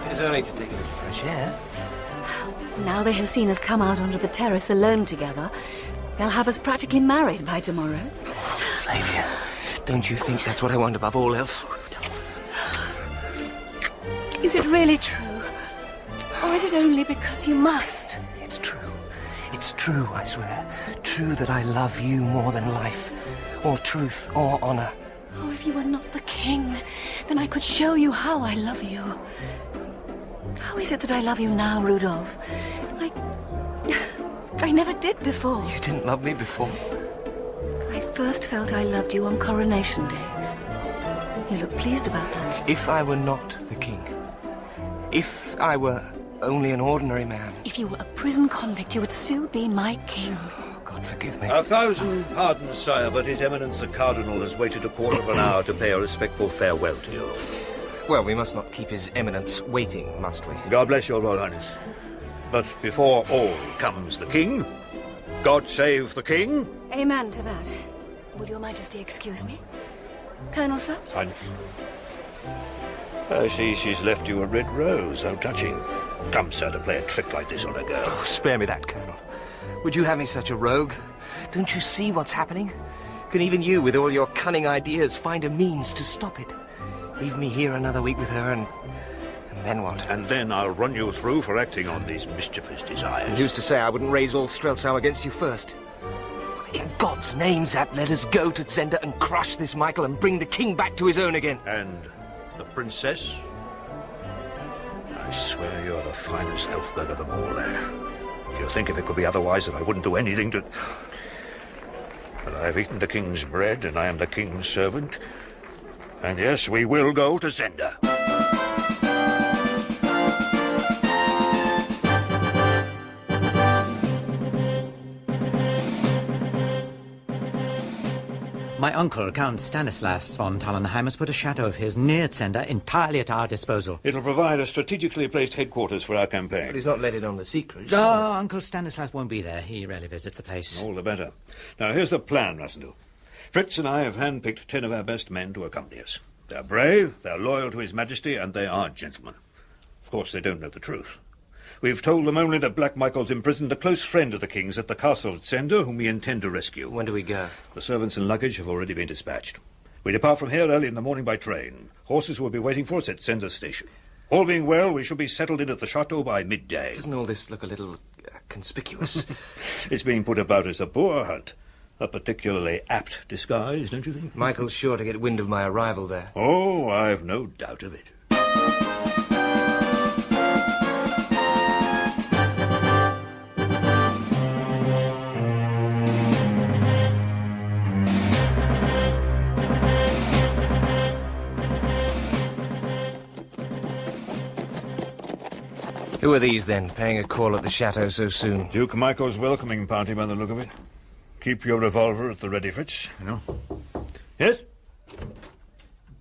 It is only to take a little fresh air. Now they have seen us come out onto the terrace alone together, they'll have us practically married by tomorrow. Flavia, don't you think that's what I want above all else? Is it really true? Or is it only because you must? It's true. It's true, I swear. True that I love you more than life, or truth, or honor. Oh, if you were not the king, then I could show you how I love you. How is it that I love you now, Rudolf? I never did before. You didn't love me before. I first felt I loved you on Coronation Day. You look pleased about that. If I were not the king, if I were only an ordinary man... If you were a prison convict, you would still be my king. Oh, God forgive me. 1,000 pardons, sire, but His Eminence the Cardinal has waited a quarter of an hour to pay a respectful farewell to you. Well, we must not keep His Eminence waiting, must we? God bless your Royal Highness. But before all comes the king. God save the king. Amen to that. Would your Majesty excuse me? Colonel Zapt? Highness. I see she's left you a red rose. How touching. Come, sir, to play a trick like this on a girl. Oh, spare me that, Colonel. Would you have me such a rogue? Don't you see what's happening? Can even you, with all your cunning ideas, find a means to stop it? Leave me here another week with her, and then what? And then I'll run you through for acting on these mischievous desires. And who's to say I wouldn't raise all Strelsau against you first? In God's name, Zap, let us go to Zenda and crush this Michael and bring the king back to his own again. And the princess? I swear you're the finest Elfberg of them all, lad. If you think if it could be otherwise, that I wouldn't do anything to... But I've eaten the king's bread, and I am the king's servant. And yes, we will go to Zenda. My uncle, Count Stanislas von Tallenheim, has put a chateau of his near Zenda entirely at our disposal. It'll provide a strategically placed headquarters for our campaign. But he's not let it on the secret. Oh, Uncle Stanislas won't be there. He rarely visits the place. All the better. Now, here's the plan, Rassendyll. Fritz and I have handpicked 10 of our best men to accompany us. They're brave, they're loyal to His Majesty, and they are gentlemen. Of course, they don't know the truth. We've told them only that Black Michael's imprisoned a close friend of the king's at the castle of Zenda, whom we intend to rescue. When do we go? The servants and luggage have already been dispatched. We depart from here early in the morning by train. Horses will be waiting for us at Zenda station. All being well, we shall be settled in at the chateau by midday. Doesn't all this look a little conspicuous? It's being put about as a boar hunt. A particularly apt disguise, don't you think? Michael's sure to get wind of my arrival there. Oh, I've no doubt of it. Who are these, then, paying a call at the chateau so soon? Duke Michael's welcoming party, by the look of it. Keep your revolver at the ready, Fritz. No. Yes?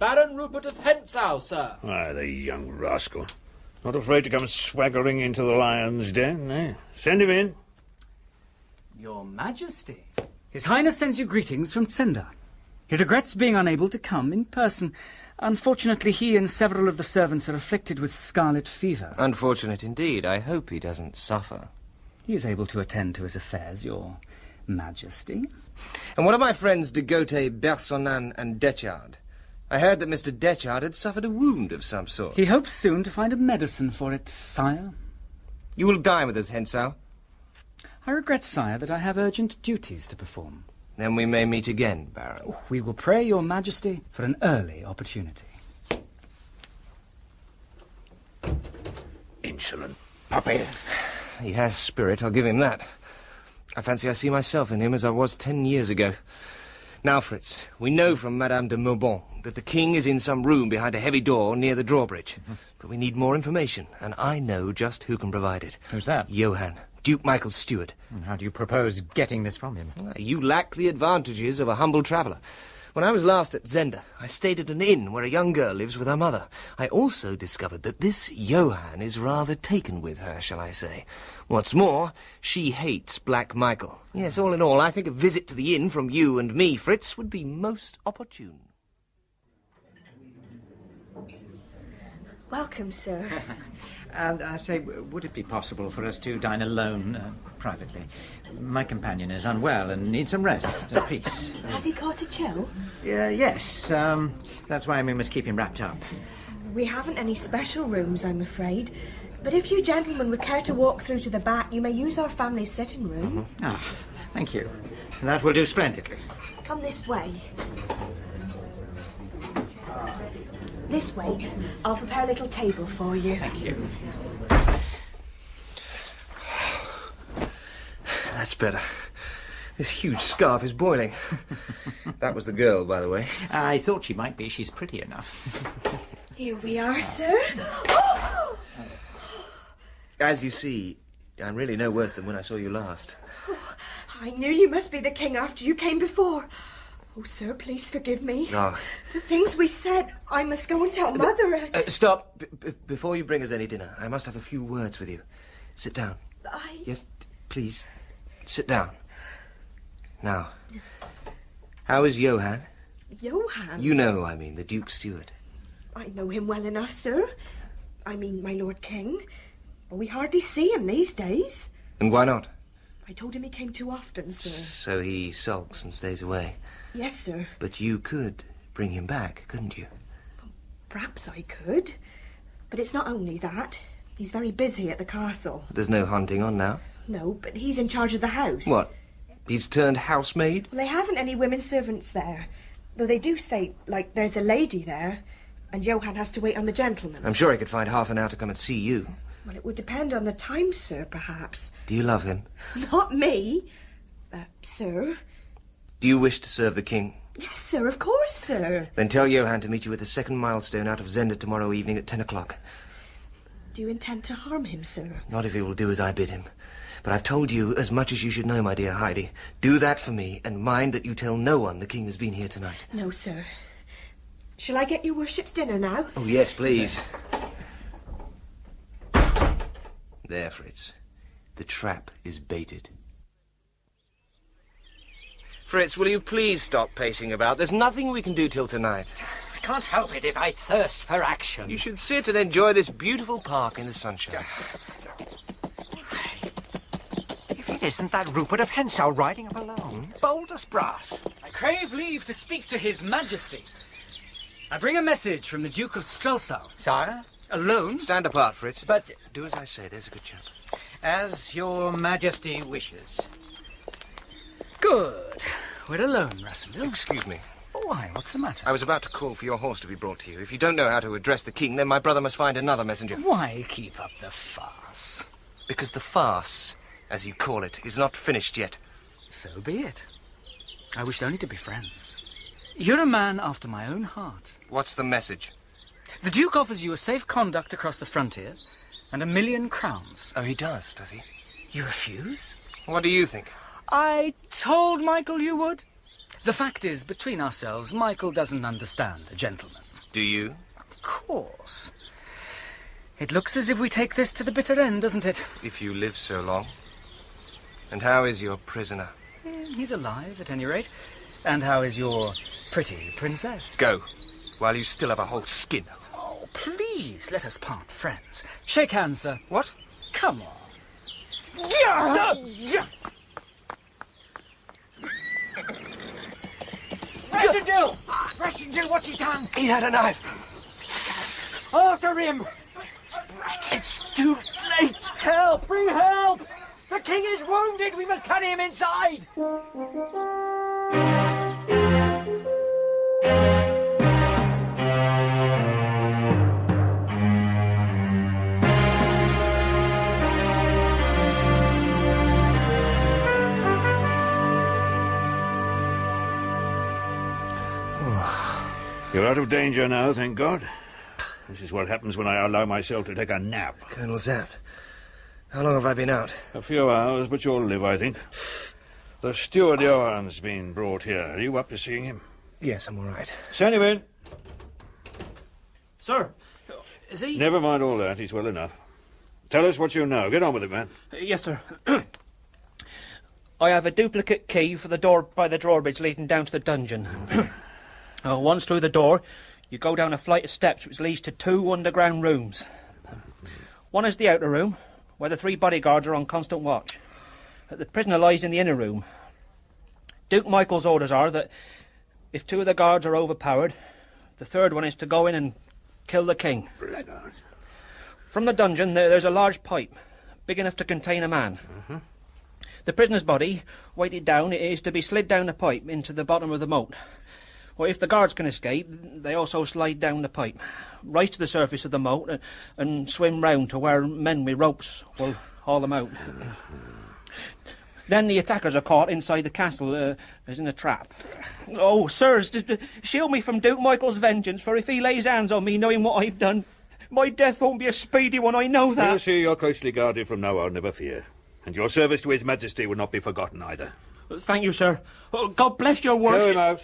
Baron Rupert of Hentzau, sir. Ah, the young rascal. Not afraid to come swaggering into the lion's den, eh? Send him in. Your Majesty. His Highness sends you greetings from Zenda. He regrets being unable to come in person. Unfortunately, he and several of the servants are afflicted with scarlet fever. Unfortunate indeed. I hope he doesn't suffer. He is able to attend to his affairs, Your Majesty. And what of my friends de Gauthier, Bersonan and Detchard? I heard that Mr. Detchard had suffered a wound of some sort. He hopes soon to find a medicine for it, sire. You will dine with us, Hentzau? I regret, sire, that I have urgent duties to perform. Then we may meet again, Baron. We will pray Your Majesty for an early opportunity. Insolent puppy. He has spirit, I'll give him that. I fancy I see myself in him as I was 10 years ago. Now, Fritz, we know from Madame de Maubon that the king is in some room behind a heavy door near the drawbridge. But we need more information, and I know just who can provide it. Who's that? Johann, Duke Michael's steward. And how do you propose getting this from him? You lack the advantages of a humble traveller. When I was last at Zenda, I stayed at an inn where a young girl lives with her mother. I also discovered that this Johann is rather taken with her, shall I say. What's more, she hates Black Michael. Yes, all in all, I think a visit to the inn from you and me, Fritz, would be most opportune. Welcome, sir. And I say, would it be possible for us to dine alone, privately? My companion is unwell and needs some rest and peace. Has he caught a chill? Yes, that's why we must keep him wrapped up. We haven't any special rooms, I'm afraid. But if you gentlemen would care to walk through to the back, you may use our family sitting room. Ah, thank you. That will do splendidly. Come this way. This way. I'll prepare a little table for you. Thank you. That's better. This huge scarf is boiling. That was the girl, by the way. I thought she might be. She's pretty enough. Here we are, sir. Oh! As you see, I'm really no worse than when I saw you last. Oh, I knew you must be the king after you came before. Oh, sir, please forgive me. Oh. The things we said, I must go and tell Mother. Stop. Before you bring us any dinner, I must have a few words with you. Sit down. Yes, please. Sit down. Now, how is Johann? Johann? You know who I mean, the Duke's steward. I know him well enough, sir. I mean, my Lord King. Well, we hardly see him these days. And why not? I told him he came too often, sir. So he sulks and stays away. Yes, sir. But you could bring him back, couldn't you? Perhaps I could. But it's not only that. He's very busy at the castle. There's no hunting on now. No, but he's in charge of the house. What? He's turned housemaid? Well, they haven't any women servants there. Though they do say, like, there's a lady there, and Johann has to wait on the gentleman. I'm sure he could find half an hour to come and see you. Well, it would depend on the time, sir, perhaps. Do you love him? Not me. Sir. Do you wish to serve the king? Yes, sir, of course, sir. Then tell Johann to meet you at the second milestone out of Zenda tomorrow evening at 10 o'clock. Do you intend to harm him, sir? Not if he will do as I bid him. But I've told you as much as you should know, my dear Heidi. Do that for me, and mind that you tell no one the king has been here tonight. No, sir. Shall I get your worship's dinner now? Oh, yes, please. There, Fritz. The trap is baited. Fritz, will you please stop pacing about? There's nothing we can do till tonight. I can't help it if I thirst for action. You should sit and enjoy this beautiful park in the sunshine. If it isn't that Rupert of Hentzau riding up alone, bold as brass. I crave leave to speak to His Majesty. I bring a message from the Duke of Strelsau. Sire? Alone? Stand apart, Fritz. But do as I say, there's a good chap. As your Majesty wishes. Good. We're alone, Rassendyll. Excuse me. Why, what's the matter? I was about to call for your horse to be brought to you. If you don't know how to address the king, then my brother must find another messenger. Why keep up the farce? Because the farce, as you call it, is not finished yet. So be it. I wished only to be friends. You're a man after my own heart. What's the message? The Duke offers you a safe conduct across the frontier and 1,000,000 crowns. Oh, he does he? You refuse? What do you think? I told Michael you would. The fact is, between ourselves, Michael doesn't understand a gentleman. Do you? Of course. It looks as if we take this to the bitter end, doesn't it? If you live so long. And how is your prisoner? He's alive, at any rate. And how is your pretty princess? Go, while you still have a whole skin. Oh, please, let us part friends. Shake hands, sir. What? Come on. Rassendyll! Rassendyll, what's he done? He had a knife. After him! It's too late. Help! Bring help! The king is wounded! We must carry him inside! You're out of danger now, thank God. This is what happens when I allow myself to take a nap. Colonel Zapt, how long have I been out? A few hours, but you'll live, I think. The steward Johann's been brought here. Are you up to seeing him? Yes, I'm all right. Send him in. Sir, is he... Never mind all that. He's well enough. Tell us what you know. Get on with it, man. Yes, sir. I have a duplicate key for the door by the drawbridge leading down to the dungeon. Once through the door, you go down a flight of steps which leads to 2 underground rooms. One is the outer room, where the 3 bodyguards are on constant watch. The prisoner lies in the inner room. Duke Michael's orders are that if 2 of the guards are overpowered, the 3rd one is to go in and kill the king. From the dungeon, there's a large pipe, big enough to contain a man. The prisoner's body, weighted down, is to be slid down the pipe into the bottom of the moat. Or if the guards can escape, they also slide down the pipe, rise to the surface of the moat and swim round to where men with ropes will haul them out. Then the attackers are caught inside the castle as in a trap. Oh, sirs, shield me from Duke Michael's vengeance, for if he lays hands on me knowing what I've done, my death won't be a speedy one, I know that. You'll see you're closely guarded from now on, never fear. And your service to His Majesty will not be forgotten either. Thank you, sir. God bless your worship. Show him out.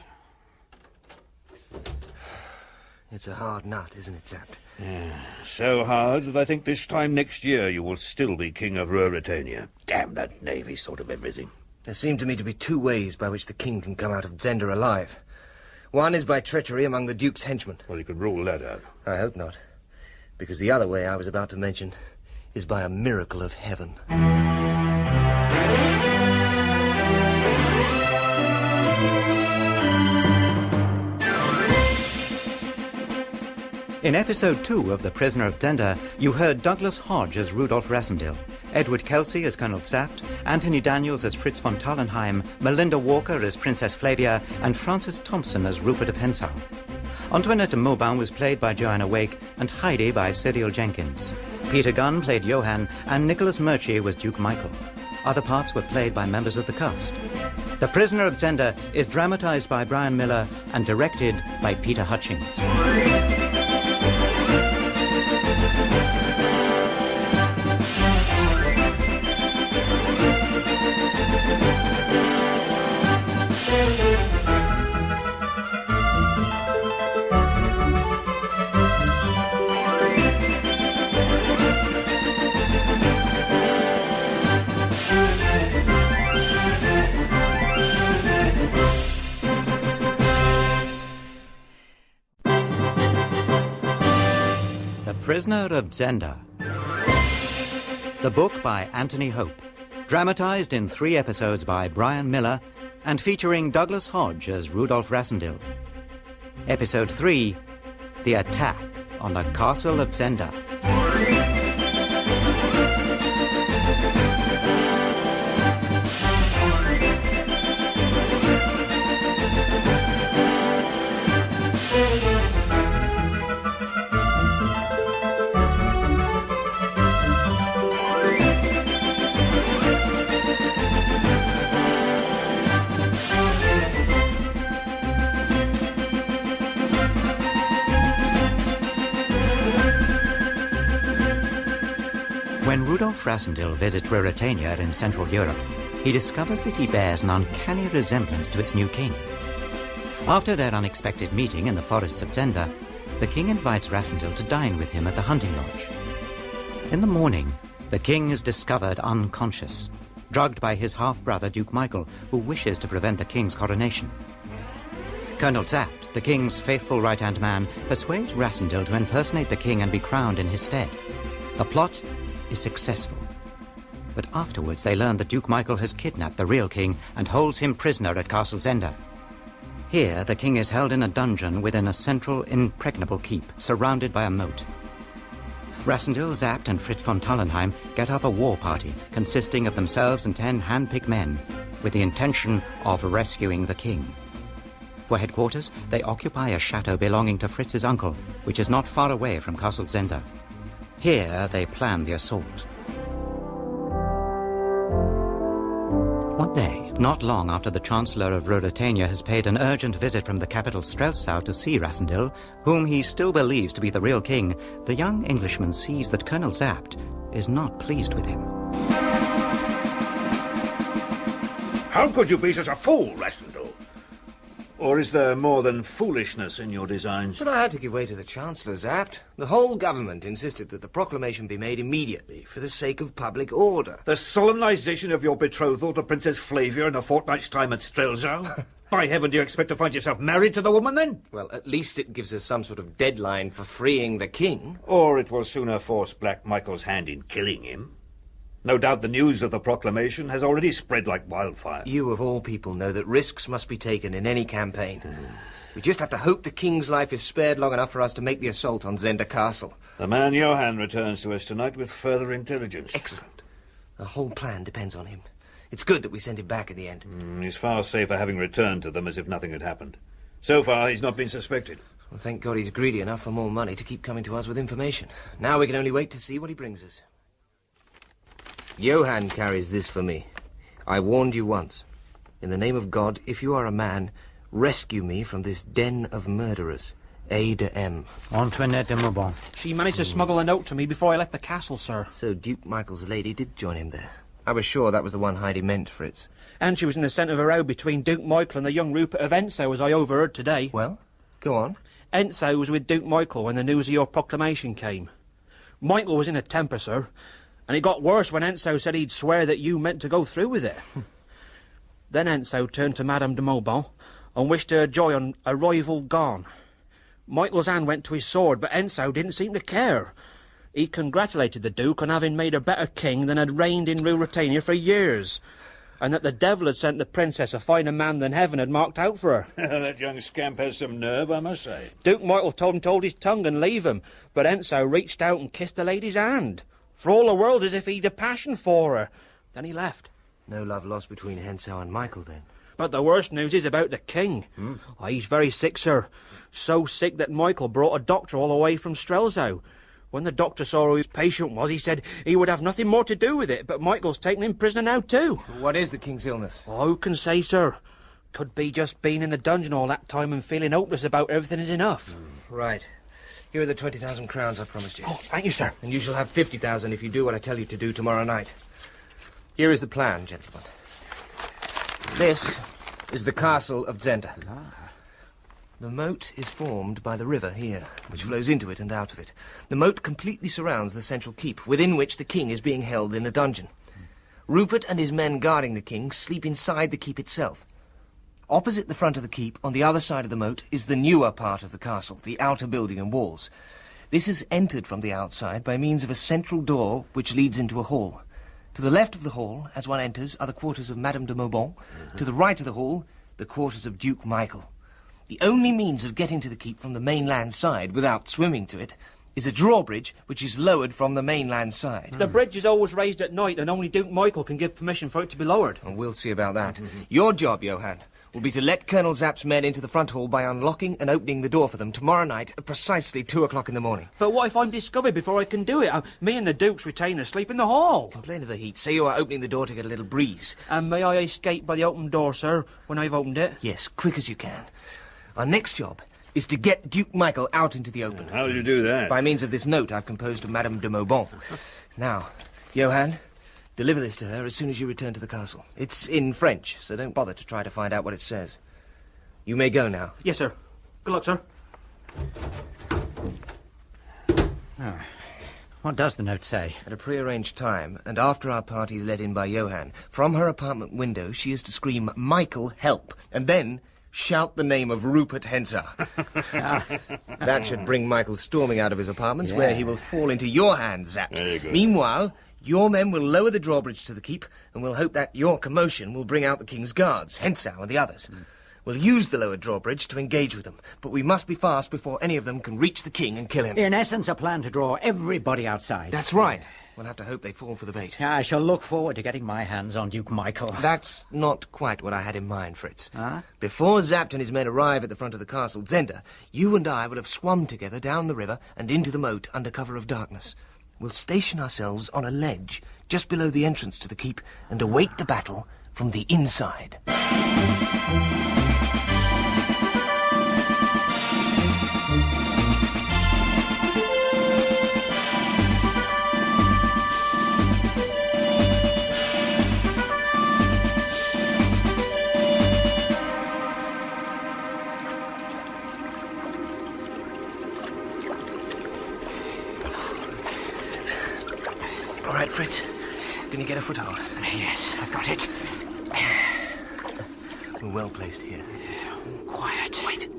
It's a hard nut, isn't it, Zapt? Yeah, so hard that I think this time next year you will still be King of Ruritania. Damn that navy sort of everything. There seem to me to be 2 ways by which the king can come out of Zenda alive. One is by treachery among the Duke's henchmen. Well, you could rule that out. I hope not. Because the other way I was about to mention is by a miracle of heaven. In episode 2 of The Prisoner of Zenda, you heard Douglas Hodge as Rudolf Rassendyll, Edward Kelsey as Colonel Zapt, Anthony Daniels as Fritz von Tallenheim, Melinda Walker as Princess Flavia, and Francis Thompson as Rupert of Hentzau. Antoinette de Mauban was played by Joanna Wake and Heidi by Cyril Jenkins. Peter Gunn played Johann, and Nicholas Murchie was Duke Michael. Other parts were played by members of the cast. The Prisoner of Zenda is dramatized by Brian Miller and directed by Peter Hutchings. Prisoner of Zenda. The book by Anthony Hope, dramatized in 3 episodes by Brian Miller and featuring Douglas Hodge as Rudolf Rassendyll. Episode 3, The Attack on the Castle of Zenda. When Rudolf Rassendyll visits Ruritania in Central Europe, he discovers that he bears an uncanny resemblance to its new king. After their unexpected meeting in the forests of Zenda, the king invites Rassendyll to dine with him at the hunting lodge. In the morning, the king is discovered unconscious, drugged by his half-brother Duke Michael, who wishes to prevent the king's coronation. Colonel Zapt, the king's faithful right-hand man, persuades Rassendyll to impersonate the king and be crowned in his stead. The plot is successful. But afterwards they learn that Duke Michael has kidnapped the real king and holds him prisoner at Castle Zenda. Here, the king is held in a dungeon within a central, impregnable keep, surrounded by a moat. Rassendyll, Zapt, and Fritz von Tallenheim get up a war party consisting of themselves and 10 hand-picked men, with the intention of rescuing the king. For headquarters, they occupy a chateau belonging to Fritz's uncle, which is not far away from Castle Zenda. Here, they plan the assault. One day, not long after the Chancellor of Ruritania has paid an urgent visit from the capital Strelsau to see Rassendyll, whom he still believes to be the real king, the young Englishman sees that Colonel Zapt is not pleased with him. How could you be such a fool, Rassendyll? Or is there more than foolishness in your designs? But I had to give way to the Chancellor, Zapt. The whole government insisted that the proclamation be made immediately for the sake of public order. The solemnization of your betrothal to Princess Flavia in a fortnight's time at Strelsau? By heaven, do you expect to find yourself married to the woman, then? Well, at least it gives us some sort of deadline for freeing the king. Or it will sooner force Black Michael's hand in killing him. No doubt the news of the proclamation has already spread like wildfire. You, of all people, know that risks must be taken in any campaign. We just have to hope the king's life is spared long enough for us to make the assault on Zenda Castle. The man Johann returns to us tonight with further intelligence. Excellent. The whole plan depends on him. It's good that we sent him back in the end. He's far safer having returned to them as if nothing had happened. So far, he's not been suspected. Well, thank God he's greedy enough for more money to keep coming to us with information. Now we can only wait to see what he brings us. Johann carries this for me. I warned you once. In the name of God, if you are a man, rescue me from this den of murderers. A de M. Antoinette de Mauban. She managed to smuggle a note to me before I left the castle, sir. So Duke Michael's lady did join him there. I was sure that was the one Heidi meant, Fritz. And she was in the centre of a row between Duke Michael and the young Rupert of Hentzau, as I overheard today. Well, go on. Hentzau was with Duke Michael when the news of your proclamation came. Michael was in a temper, sir. And it got worse when Hentzau said he'd swear that you meant to go through with it. Then Hentzau turned to Madame de Mauban and wished her joy on a rival gone. Michael's hand went to his sword, but Hentzau didn't seem to care. He congratulated the Duke on having made a better king than had reigned in Ruritania for years, and that the devil had sent the princess a finer man than heaven had marked out for her. That young scamp has some nerve, I must say. Duke Michael told him to hold his tongue and leave him, but Hentzau reached out and kissed the lady's hand, for all the world as if he'd a passion for her. Then he left. No love lost between Hentzau and Michael, then. But the worst news is about the king. He's very sick, sir. So sick that Michael brought a doctor all the way from Strelzow. When the doctor saw who his patient was, he said he would have nothing more to do with it, but Michael's taken him prisoner now, too. What is the king's illness? Oh, who can say, sir? Could be just being in the dungeon all that time and feeling hopeless about everything is enough. Right. Here are the 20,000 crowns I promised you. Oh, thank you, sir. And you shall have 50,000 if you do what I tell you to do tomorrow night. Here is the plan, gentlemen. This is the castle of Zenda. The moat is formed by the river here, which flows into it and out of it. The moat completely surrounds the central keep, within which the king is being held in a dungeon. Rupert and his men guarding the king sleep inside the keep itself. Opposite the front of the keep, on the other side of the moat, is the newer part of the castle, the outer building and walls. This is entered from the outside by means of a central door which leads into a hall. To the left of the hall, as one enters, are the quarters of Madame de Maubon. To the right of the hall, the quarters of Duke Michael. The only means of getting to the keep from the mainland side, without swimming to it, is a drawbridge which is lowered from the mainland side. The bridge is always raised at night, and only Duke Michael can give permission for it to be lowered. And we'll see about that. Your job, Johann, will be to let Colonel Zapp's men into the front hall by unlocking and opening the door for them tomorrow night at precisely 2 o'clock in the morning. But what if I'm discovered before I can do it? Me and the Duke's retainer sleep in the hall. Complain of the heat. Say you are opening the door to get a little breeze. And may I escape by the open door, sir, when I've opened it? Yes, quick as you can. Our next job is to get Duke Michael out into the open. How do you do that? By means of this note I've composed to Madame de Maubon. Now, Johann, deliver this to her as soon as you return to the castle. It's in French, so don't bother to try to find out what it says. You may go now. Yes, sir. Good luck, sir. Oh. What does the note say? At a prearranged time, and after our party is let in by Johann, from her apartment window she is to scream, "Michael, help!" and then shout the name of Rupert Hentzau. That should bring Michael storming out of his apartments, where he will fall into your hands, Zapt. Meanwhile, your men will lower the drawbridge to the keep, and we'll hope that your commotion will bring out the king's guards, Hentzau and the others. We'll use the lowered drawbridge to engage with them, but we must be fast before any of them can reach the king and kill him. In essence, a plan to draw everybody outside. That's right. We'll have to hope they fall for the bait. I shall look forward to getting my hands on Duke Michael. That's not quite what I had in mind, Fritz. Huh? Before Zapt and his men arrive at the front of the castle, Zenda, you and I will have swum together down the river and into the moat under cover of darkness. We'll station ourselves on a ledge just below the entrance to the keep and await the battle from the inside. All right, Fritz. Can you get a foothold? Yes, I've got it. We're well placed here. Quiet. Wait.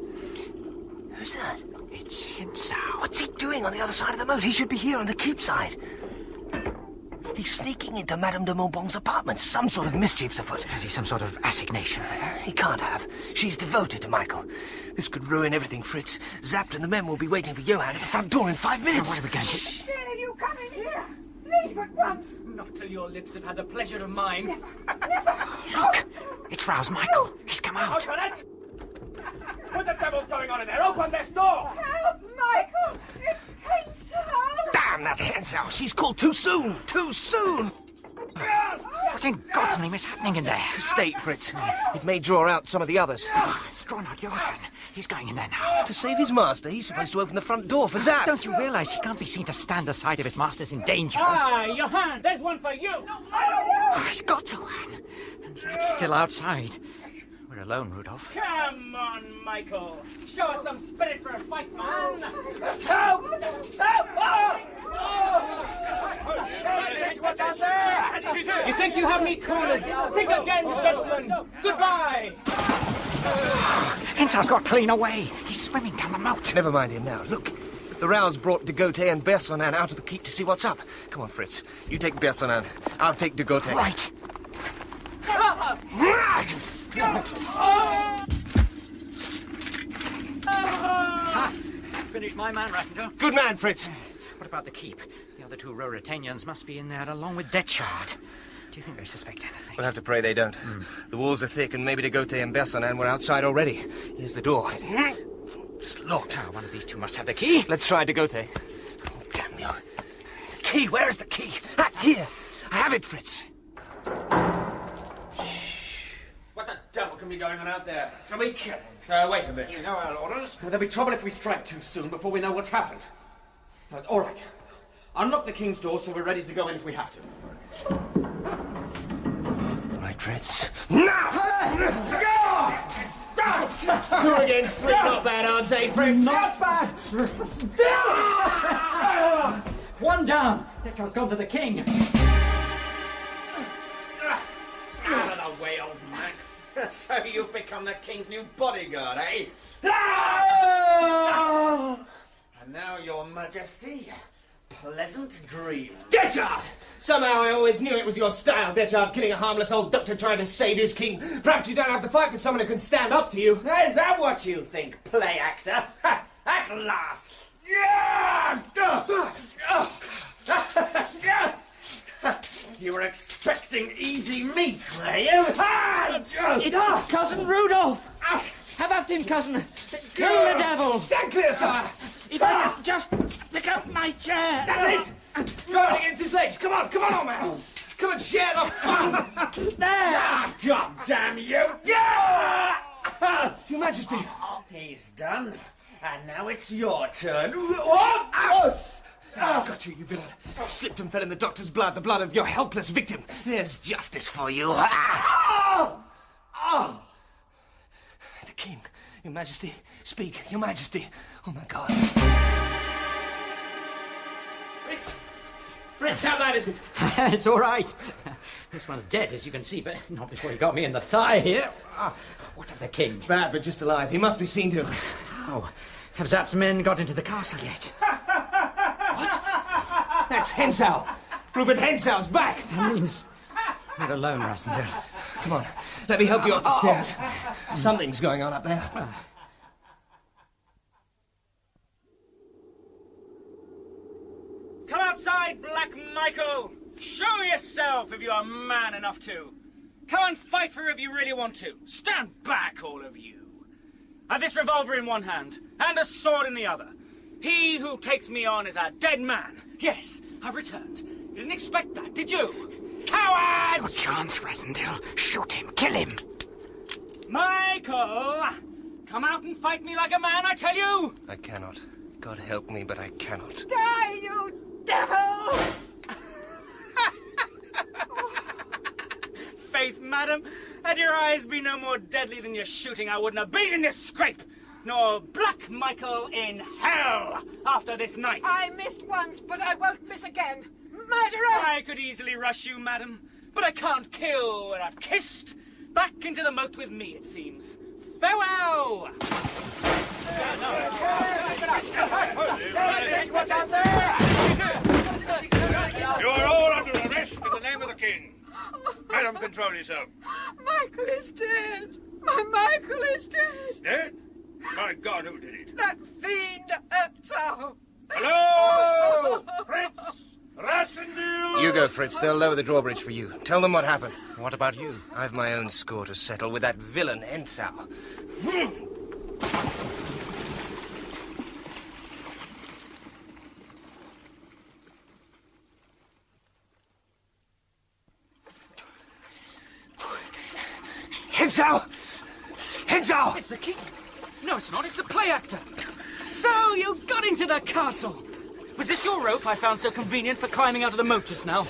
Who's that? It's Hentzau. What's he doing on the other side of the moat? He should be here on the keep side. He's sneaking into Madame de Maubon's apartment. Some sort of mischief's afoot. Has he some sort of assignation? He can't have. She's devoted to Michael. This could ruin everything, Fritz. Zapt and the men will be waiting for Johann at the front door in 5 minutes. What are we going to... Dare you come in here? Leave at once. Not till your lips have had the pleasure of mine. Never. Look! It's roused Michael. He's come out. Open it! What the devil's going on in there? Open this door! Help, Michael! It's Hentzau! Damn that Hentzau! She's called too soon! Too soon! What in God's name is happening in there? Stay, Fritz. It may draw out some of the others. It's drawn out Johann. He's going in there now. To save his master, he's supposed to open the front door for Zapp. Don't you realise he can't be seen to stand aside if his master's in danger? Ah, Johann, there's one for you! He's got Johann. And Zapp's still outside. We're alone, Rudolf. Come on, Michael. Show us some spirit for a fight, man. Help! Help! You think you have me cornered? Think again, gentlemen. Goodbye. Hentzau's got clean away. He's swimming down the moat. Never mind him now. Look, The row's brought de Gautet and Bersonin out of the keep to see what's up. Come on, Fritz. You take Bersonin. I'll take de Gautet. Right. Finish my man, Rassendyll. Good man, Fritz. What about the keep? The other two Ruritanians must be in there along with Detchard. Do you think they suspect anything? We'll have to pray they don't. The walls are thick, and maybe de Gautet and Bersonin were outside already. Here's the door. Just locked. Oh, one of these two must have the key. Let's try de Gautet. Oh, damn you. The key, where's the key? Ah, here. I have it, Fritz. What the devil can be going on out there? Shall we kill him? Wait a bit. You know our orders? There'll be trouble if we strike too soon before we know what's happened. All right. Unlock the king's door so we're ready to go in if we have to. Right, Fritz. Now! 2 against 3, not bad, odds, eh, Fritz? Not bad! One down. Detchard's gone to the king. Out of the way, old man. So you've become the king's new bodyguard, eh? And now, your majesty, pleasant dreams. Detchard! Somehow I always knew it was your style, Detchard, killing a harmless old doctor trying to save his king. Perhaps you don't have to fight for someone who can stand up to you. Is that what you think, play actor? At last! You were expecting easy meat, were you? It's Cousin Rudolf! Have at him, cousin! Kill the devil! Stand clear, sire! If I could just pick up my chair! That's it! Throw it against his legs! Come on, old man! Come and share the fun! There! God damn you! Yeah! Your Majesty! He's done. And now it's your turn. Got you, you villain. Slipped and fell in the doctor's blood, the blood of your helpless victim. There's justice for you. The king, your Majesty. Speak, your Majesty. Oh, my God. Fritz, how bad is it? It's all right. This one's dead, as you can see, but not before he got me in the thigh here. What of the king? Bad, but just alive. He must be seen to. Oh, have Zapp's men got into the castle yet? What? That's Hensau. Rupert Hensau's back. That means we're alone, Rassendyll. Come on, let me help you up the stairs. Something's going on up there. Come outside, Black Michael! Show yourself if you are man enough to. Come and fight for her if you really want to. Stand back, all of you. I've this revolver in one hand, and a sword in the other. He who takes me on is a dead man. Yes, I've returned. You didn't expect that, did you? Cowards! It's your chance, Rassendyll. Shoot him, kill him. Michael! Come out and fight me like a man, I tell you! I cannot. God help me, but I cannot. Die, you devil! Faith, madam, had your eyes been no more deadly than your shooting, I wouldn't have been in this scrape, nor Black Michael in hell after this night. I missed once, but I won't miss again. Murderer! I could easily rush you, madam, but I can't kill where I've kissed. Back into the moat with me, it seems. Farewell! What's out there? You are all under arrest in the name of the king. Madam, control yourself. Michael is dead. My Michael is dead. Dead? My God, who did it? That fiend Herzog. Hello! Prince Rassendyll! You go, Fritz. They'll lower the drawbridge for you. Tell them what happened. What about you? I've my own score to settle with that villain Hensau. Hensau! Hensau! It's the king. No, it's not. It's the play actor. So you got into the castle. Was this your rope I found so convenient for climbing out of the moat just now?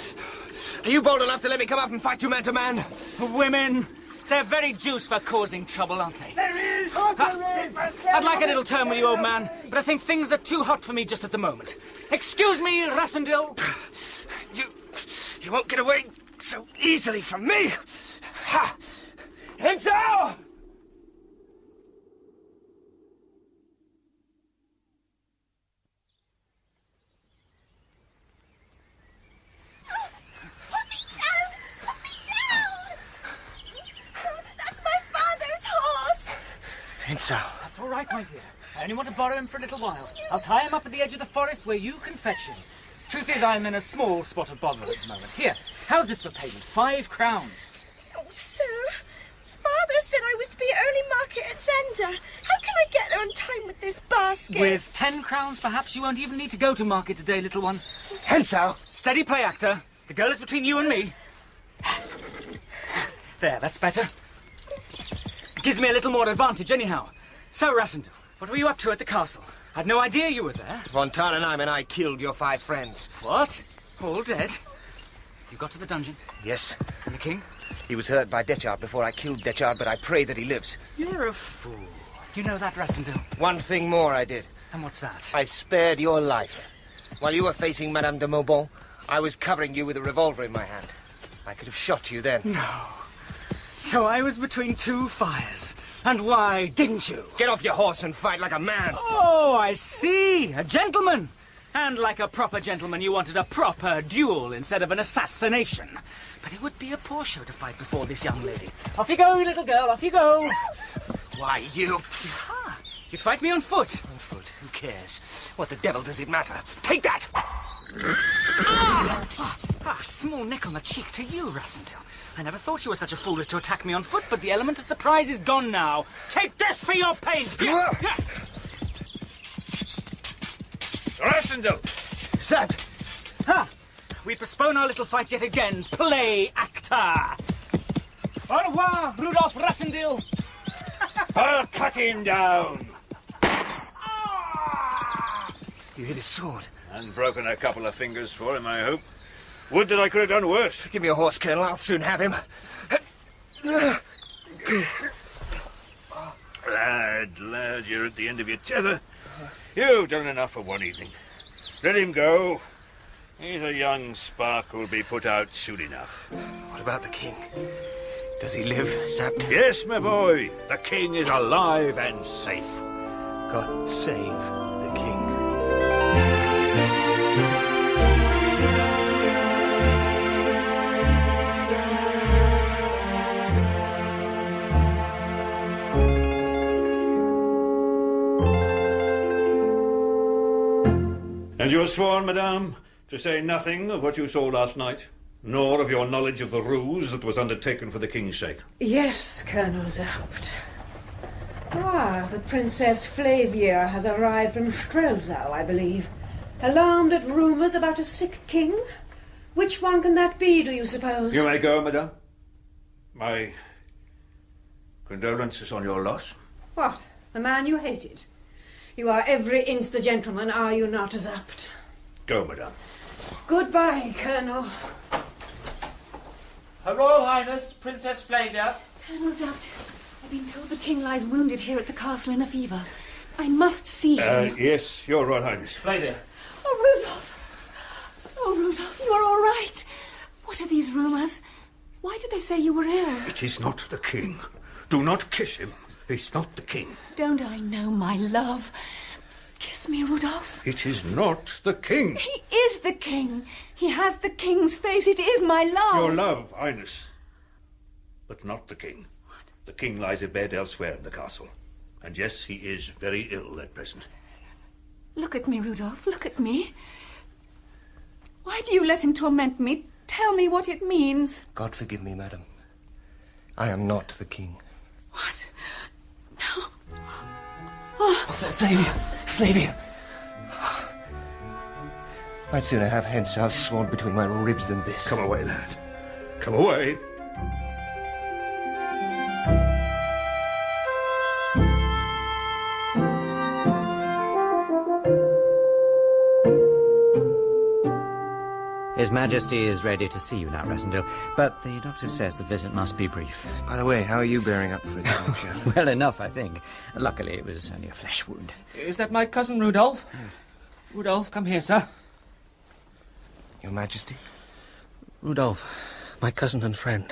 Are you bold enough to let me come up and fight you man to man? Women, they're very juice for causing trouble, aren't they? There is! I'd like a little turn with you, old man, but I think things are too hot for me just at the moment. Excuse me, Rassendyll. You won't get away so easily from me! Ha! Hensau! Henso. That's all right, my dear. I only want to borrow him for a little while. I'll tie him up at the edge of the forest where you can fetch him. Truth is, I'm in a small spot of bother at the moment. Here, how's this for payment? 5 crowns. Oh, sir, Father said I was to be at early market at Zenda. How can I get there on time with this basket? With 10 crowns, perhaps you won't even need to go to market today, little one. Henso! Steady play, actor. The girl is between you and me. There, that's better. It gives me a little more advantage, anyhow. So, Rassendyll, what were you up to at the castle? I'd no idea you were there. Von Tarnheim and I killed your 5 friends. What? All dead? You got to the dungeon? Yes. And the king? He was hurt by Detchard before I killed Detchard, but I pray that he lives. You're a fool. You know that, Rassendyll? One thing more I did. And what's that? I spared your life. While you were facing Madame de Maubon, I was covering you with a revolver in my hand. I could have shot you then. No. So I was between 2 fires. And why didn't you? Get off your horse and fight like a man. Oh, I see. A gentleman. And like a proper gentleman, you wanted a proper duel instead of an assassination. But it would be a poor show to fight before this young lady. Off you go, little girl, off you go. Why, you... Ah, you'd fight me on foot. On foot? Who cares? What the devil does it matter? Take that! Small nick on the cheek to you, Rassendyll. I never thought you were such a fool as to attack me on foot, but the element of surprise is gone now. Take this for your pains! Rassendyll! Zapped! Ha! We postpone our little fight yet again. Play, actor! Au revoir, Rudolf Rassendyll! I'll cut him down! You hit his sword. And broken a couple of fingers for him, I hope. Would that I could have done worse. Give me a horse, Colonel. I'll soon have him. Lad, you're at the end of your tether. You've done enough for one evening. Let him go. He's a young spark who'll be put out soon enough. What about the king? Does he live, Sapt? Yes, my boy. The king is alive and safe. God save the king. And you are sworn, madame, to say nothing of what you saw last night, nor of your knowledge of the ruse that was undertaken for the king's sake. Yes, Colonel Zapt. The Princess Flavia has arrived from Strelzau, I believe. Alarmed at rumours about a sick king? Which one can that be, do you suppose? You may go, madame. My condolences on your loss. What? The man you hated? You are every inch the gentleman, are you not, Zapt? Go, madame. Goodbye, Colonel. Her Royal Highness, Princess Flavia. Colonel Zapt, I've been told the king lies wounded here at the castle in a fever. I must see him. Yes, your Royal Highness. Flavia. Oh, Rudolf! Oh, Rudolf, you are all right. What are these rumours? Why did they say you were ill? It is not the king. Do not kiss him. It's not the king. Don't I know, my love? Kiss me, Rudolf. It is not the king. He is the king. He has the king's face. It is my love. Your love, Highness. But not the king. What? The king lies abed elsewhere in the castle. And yes, he is very ill at present. Look at me, Rudolf. Look at me. Why do you let him torment me? Tell me what it means. God forgive me, madam. I am not the king. What? No. Flavia. I'd sooner have Henso sworn between my ribs than this. Come away, lad. Come away. His Majesty is ready to see you now, Rassendyll, but the doctor says the visit must be brief. By the way, how are you bearing up for it? Well enough, I think. Luckily, it was only a flesh wound. Is that my cousin Rudolf? Rudolf, come here, sir. Your Majesty? Rudolf, my cousin and friend.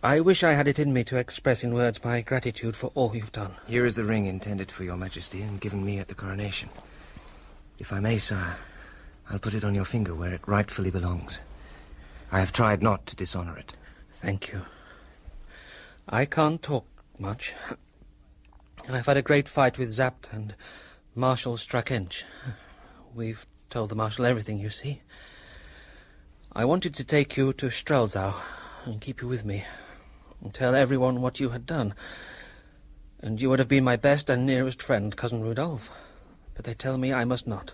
I wish I had it in me to express in words my gratitude for all you've done. Here is the ring intended for your Majesty and given me at the coronation. If I may, sire, I'll put it on your finger where it rightfully belongs. I have tried not to dishonour it. Thank you. I can't talk much. I've had a great fight with Zapt and Marshal Strakench. We've told the Marshal everything, you see. I wanted to take you to Strelzau and keep you with me, and tell everyone what you had done. And you would have been my best and nearest friend, Cousin Rudolf. But they tell me I must not,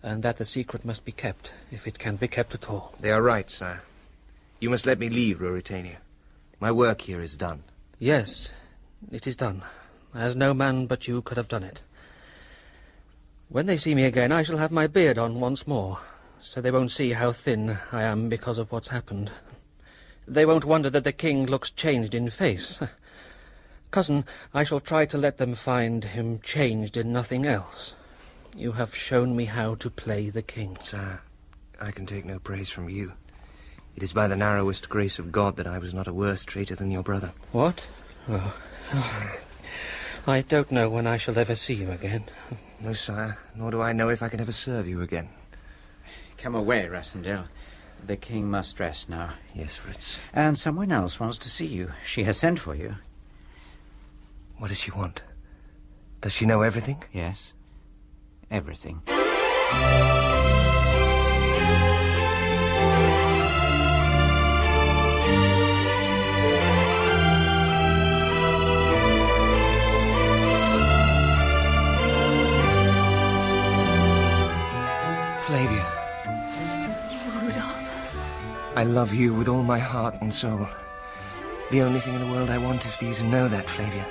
and that the secret must be kept, if it can be kept at all. They are right, sire. You must let me leave Ruritania. My work here is done. Yes, it is done, as no man but you could have done it. When they see me again, I shall have my beard on once more, so they won't see how thin I am because of what's happened. They won't wonder that the king looks changed in face. Cousin, I shall try to let them find him changed in nothing else. You have shown me how to play the king. Sire, I can take no praise from you. It is by the narrowest grace of God that I was not a worse traitor than your brother. What? Oh. I don't know when I shall ever see you again. No, sire, nor do I know if I can ever serve you again. Come away, Rassendyll. The king must rest now. Yes, Fritz. And someone else wants to see you. She has sent for you. What does she want? Does she know everything? Yes. Everything. Flavia. Rudolf. I love you with all my heart and soul. The only thing in the world I want is for you to know that, Flavia.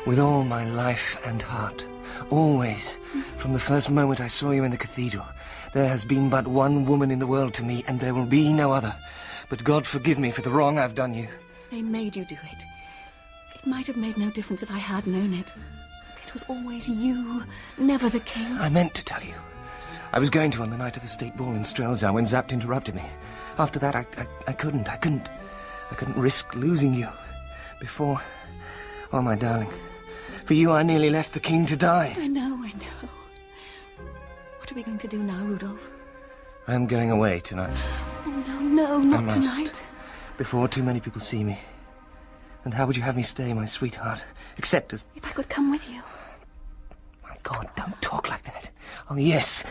With all my life and heart. Always. From the first moment I saw you in the cathedral. There has been but one woman in the world to me, and there will be no other. But God forgive me for the wrong I've done you. They made you do it. It might have made no difference if I had known it. It was always you, never the king. I meant to tell you. I was going to on the night of the state ball in Strelzau when Zapt interrupted me. After that, I couldn't risk losing you. Before... Oh, my darling. For you, I nearly left the king to die. I know. What are we going to do now, Rudolf? I'm going away tonight. Oh, no, not tonight. Before too many people see me. And how would you have me stay, my sweetheart? Except as... If I could come with you. My God, don't talk like that. Oh, yes.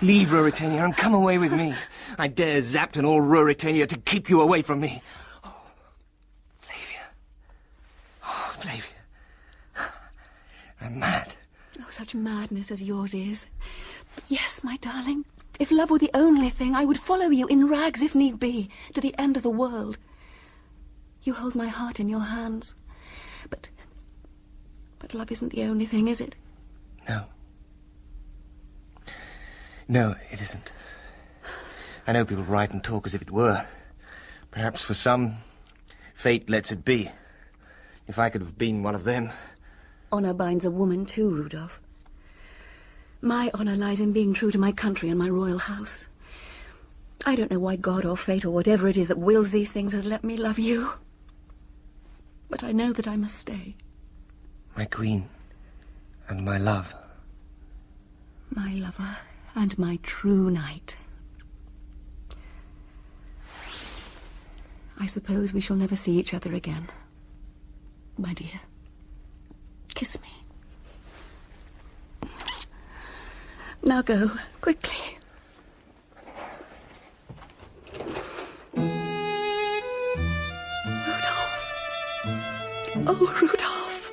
Leave Ruritania and come away with me. I dare Zapt and all Ruritania to keep you away from me. Oh, Flavia. I'm mad. Oh, such madness as yours is. But yes, my darling, if love were the only thing, I would follow you in rags, if need be, to the end of the world. You hold my heart in your hands. But love isn't the only thing, is it? No, it isn't. I know people write and talk as if it were. Perhaps for some, fate lets it be. If I could have been one of them... Honour binds a woman too, Rudolf. My honour lies in being true to my country and my royal house. I don't know why God or fate or whatever it is that wills these things has let me love you. But I know that I must stay. My queen and my love. My lover and my true knight. I suppose we shall never see each other again. My dear, kiss me. Now go, quickly. Rudolf. Oh, Rudolf.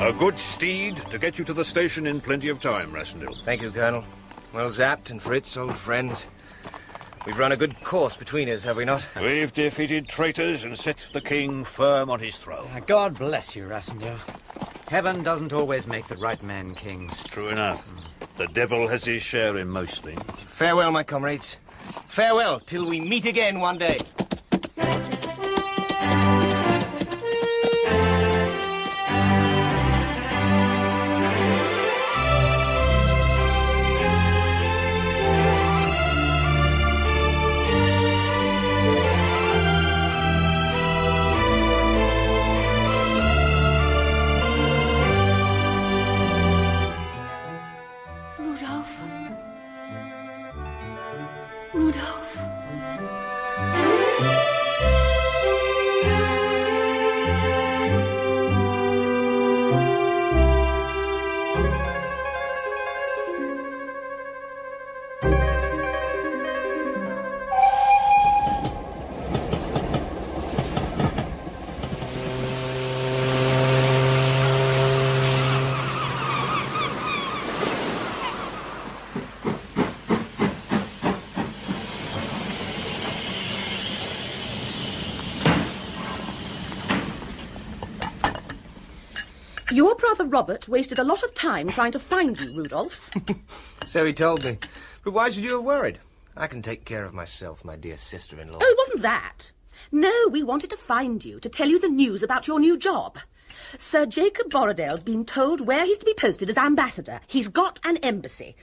A good steed to get you to the station in plenty of time, Rassendyll. Thank you, Colonel. Well, Zapt and Fritz, old friends. We've run a good course between us, have we not? We've defeated traitors and set the king firm on his throne. God bless you, Rassendyll. Heaven doesn't always make the right men kings. True enough. The devil has his share in most things. Farewell, my comrades. Farewell, till we meet again one day. Rudolf. Your brother Robert wasted a lot of time trying to find you, Rudolf. So he told me. But why should you have worried? I can take care of myself, my dear sister-in-law. Oh, it wasn't that. No, we wanted to find you, to tell you the news about your new job. Sir Jacob Borrodale's been told where he's to be posted as ambassador. He's got an embassy.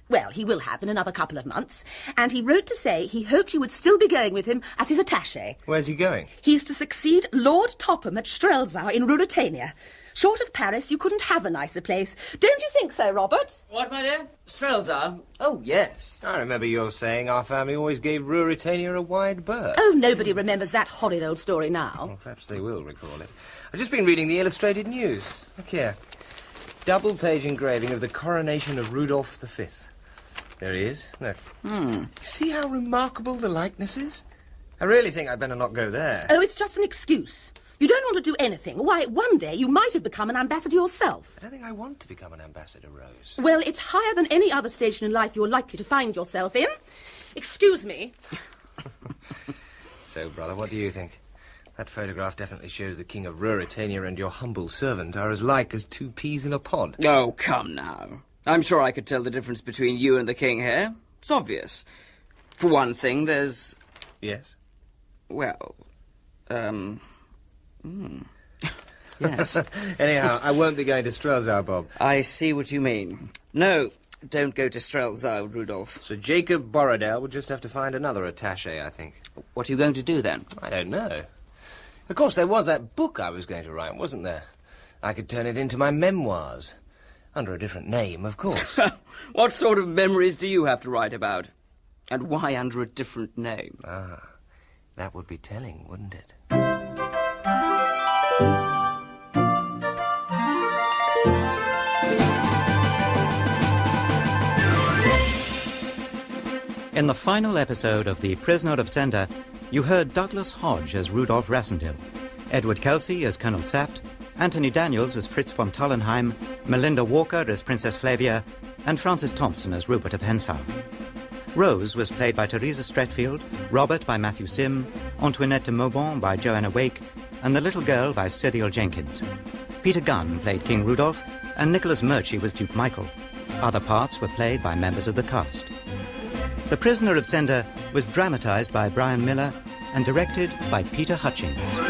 Well, he will have in another couple of months. And he wrote to say he hoped you would still be going with him as his attaché. Where's he going? He's to succeed Lord Topham at Strelzau in Ruritania. Short of Paris, you couldn't have a nicer place. Don't you think so, Robert? What, my dear? Strelzau? Oh, yes. I remember you saying our family always gave Ruritania a wide berth. Oh, nobody remembers that horrid old story now. Well, perhaps they will recall it. I've just been reading the illustrated news. Look here. Double-page engraving of the coronation of Rudolf V. There he is. Look. See how remarkable the likeness is? I really think I'd better not go there. Oh, it's just an excuse. You don't want to do anything. Why, one day you might have become an ambassador yourself. I don't think I want to become an ambassador, Rose. Well, it's higher than any other station in life you're likely to find yourself in. Excuse me. So, brother, what do you think? That photograph definitely shows the King of Ruritania and your humble servant are as like as two peas in a pod. Oh, come now. I'm sure I could tell the difference between you and the king here. It's obvious. For one thing, there's... Yes? Well, Yes. Anyhow, I won't be going to Strelzau, Bob. I see what you mean. No, don't go to Strelzau, Rudolf. So Jacob Borrodale will just have to find another attaché, I think. What are you going to do, then? I don't know. Of course, there was that book I was going to write, wasn't there? I could turn it into my memoirs. Under a different name, of course. What sort of memories do you have to write about? And why under a different name? Ah, that would be telling, wouldn't it? In the final episode of The Prisoner of Zenda, you heard Douglas Hodge as Rudolf Rassendyll, Edward Kelsey as Colonel Zapt, Anthony Daniels as Fritz von Tallenheim, Melinda Walker as Princess Flavia, and Francis Thompson as Rupert of Hentzau. Rose was played by Teresa Stretfield, Robert by Matthew Sim, Antoinette de Maubon by Joanna Wake, and the little girl by Cyril Jenkins. Peter Gunn played King Rudolph, and Nicholas Murchie was Duke Michael. Other parts were played by members of the cast. The Prisoner of Zenda was dramatised by Brian Miller and directed by Peter Hutchings.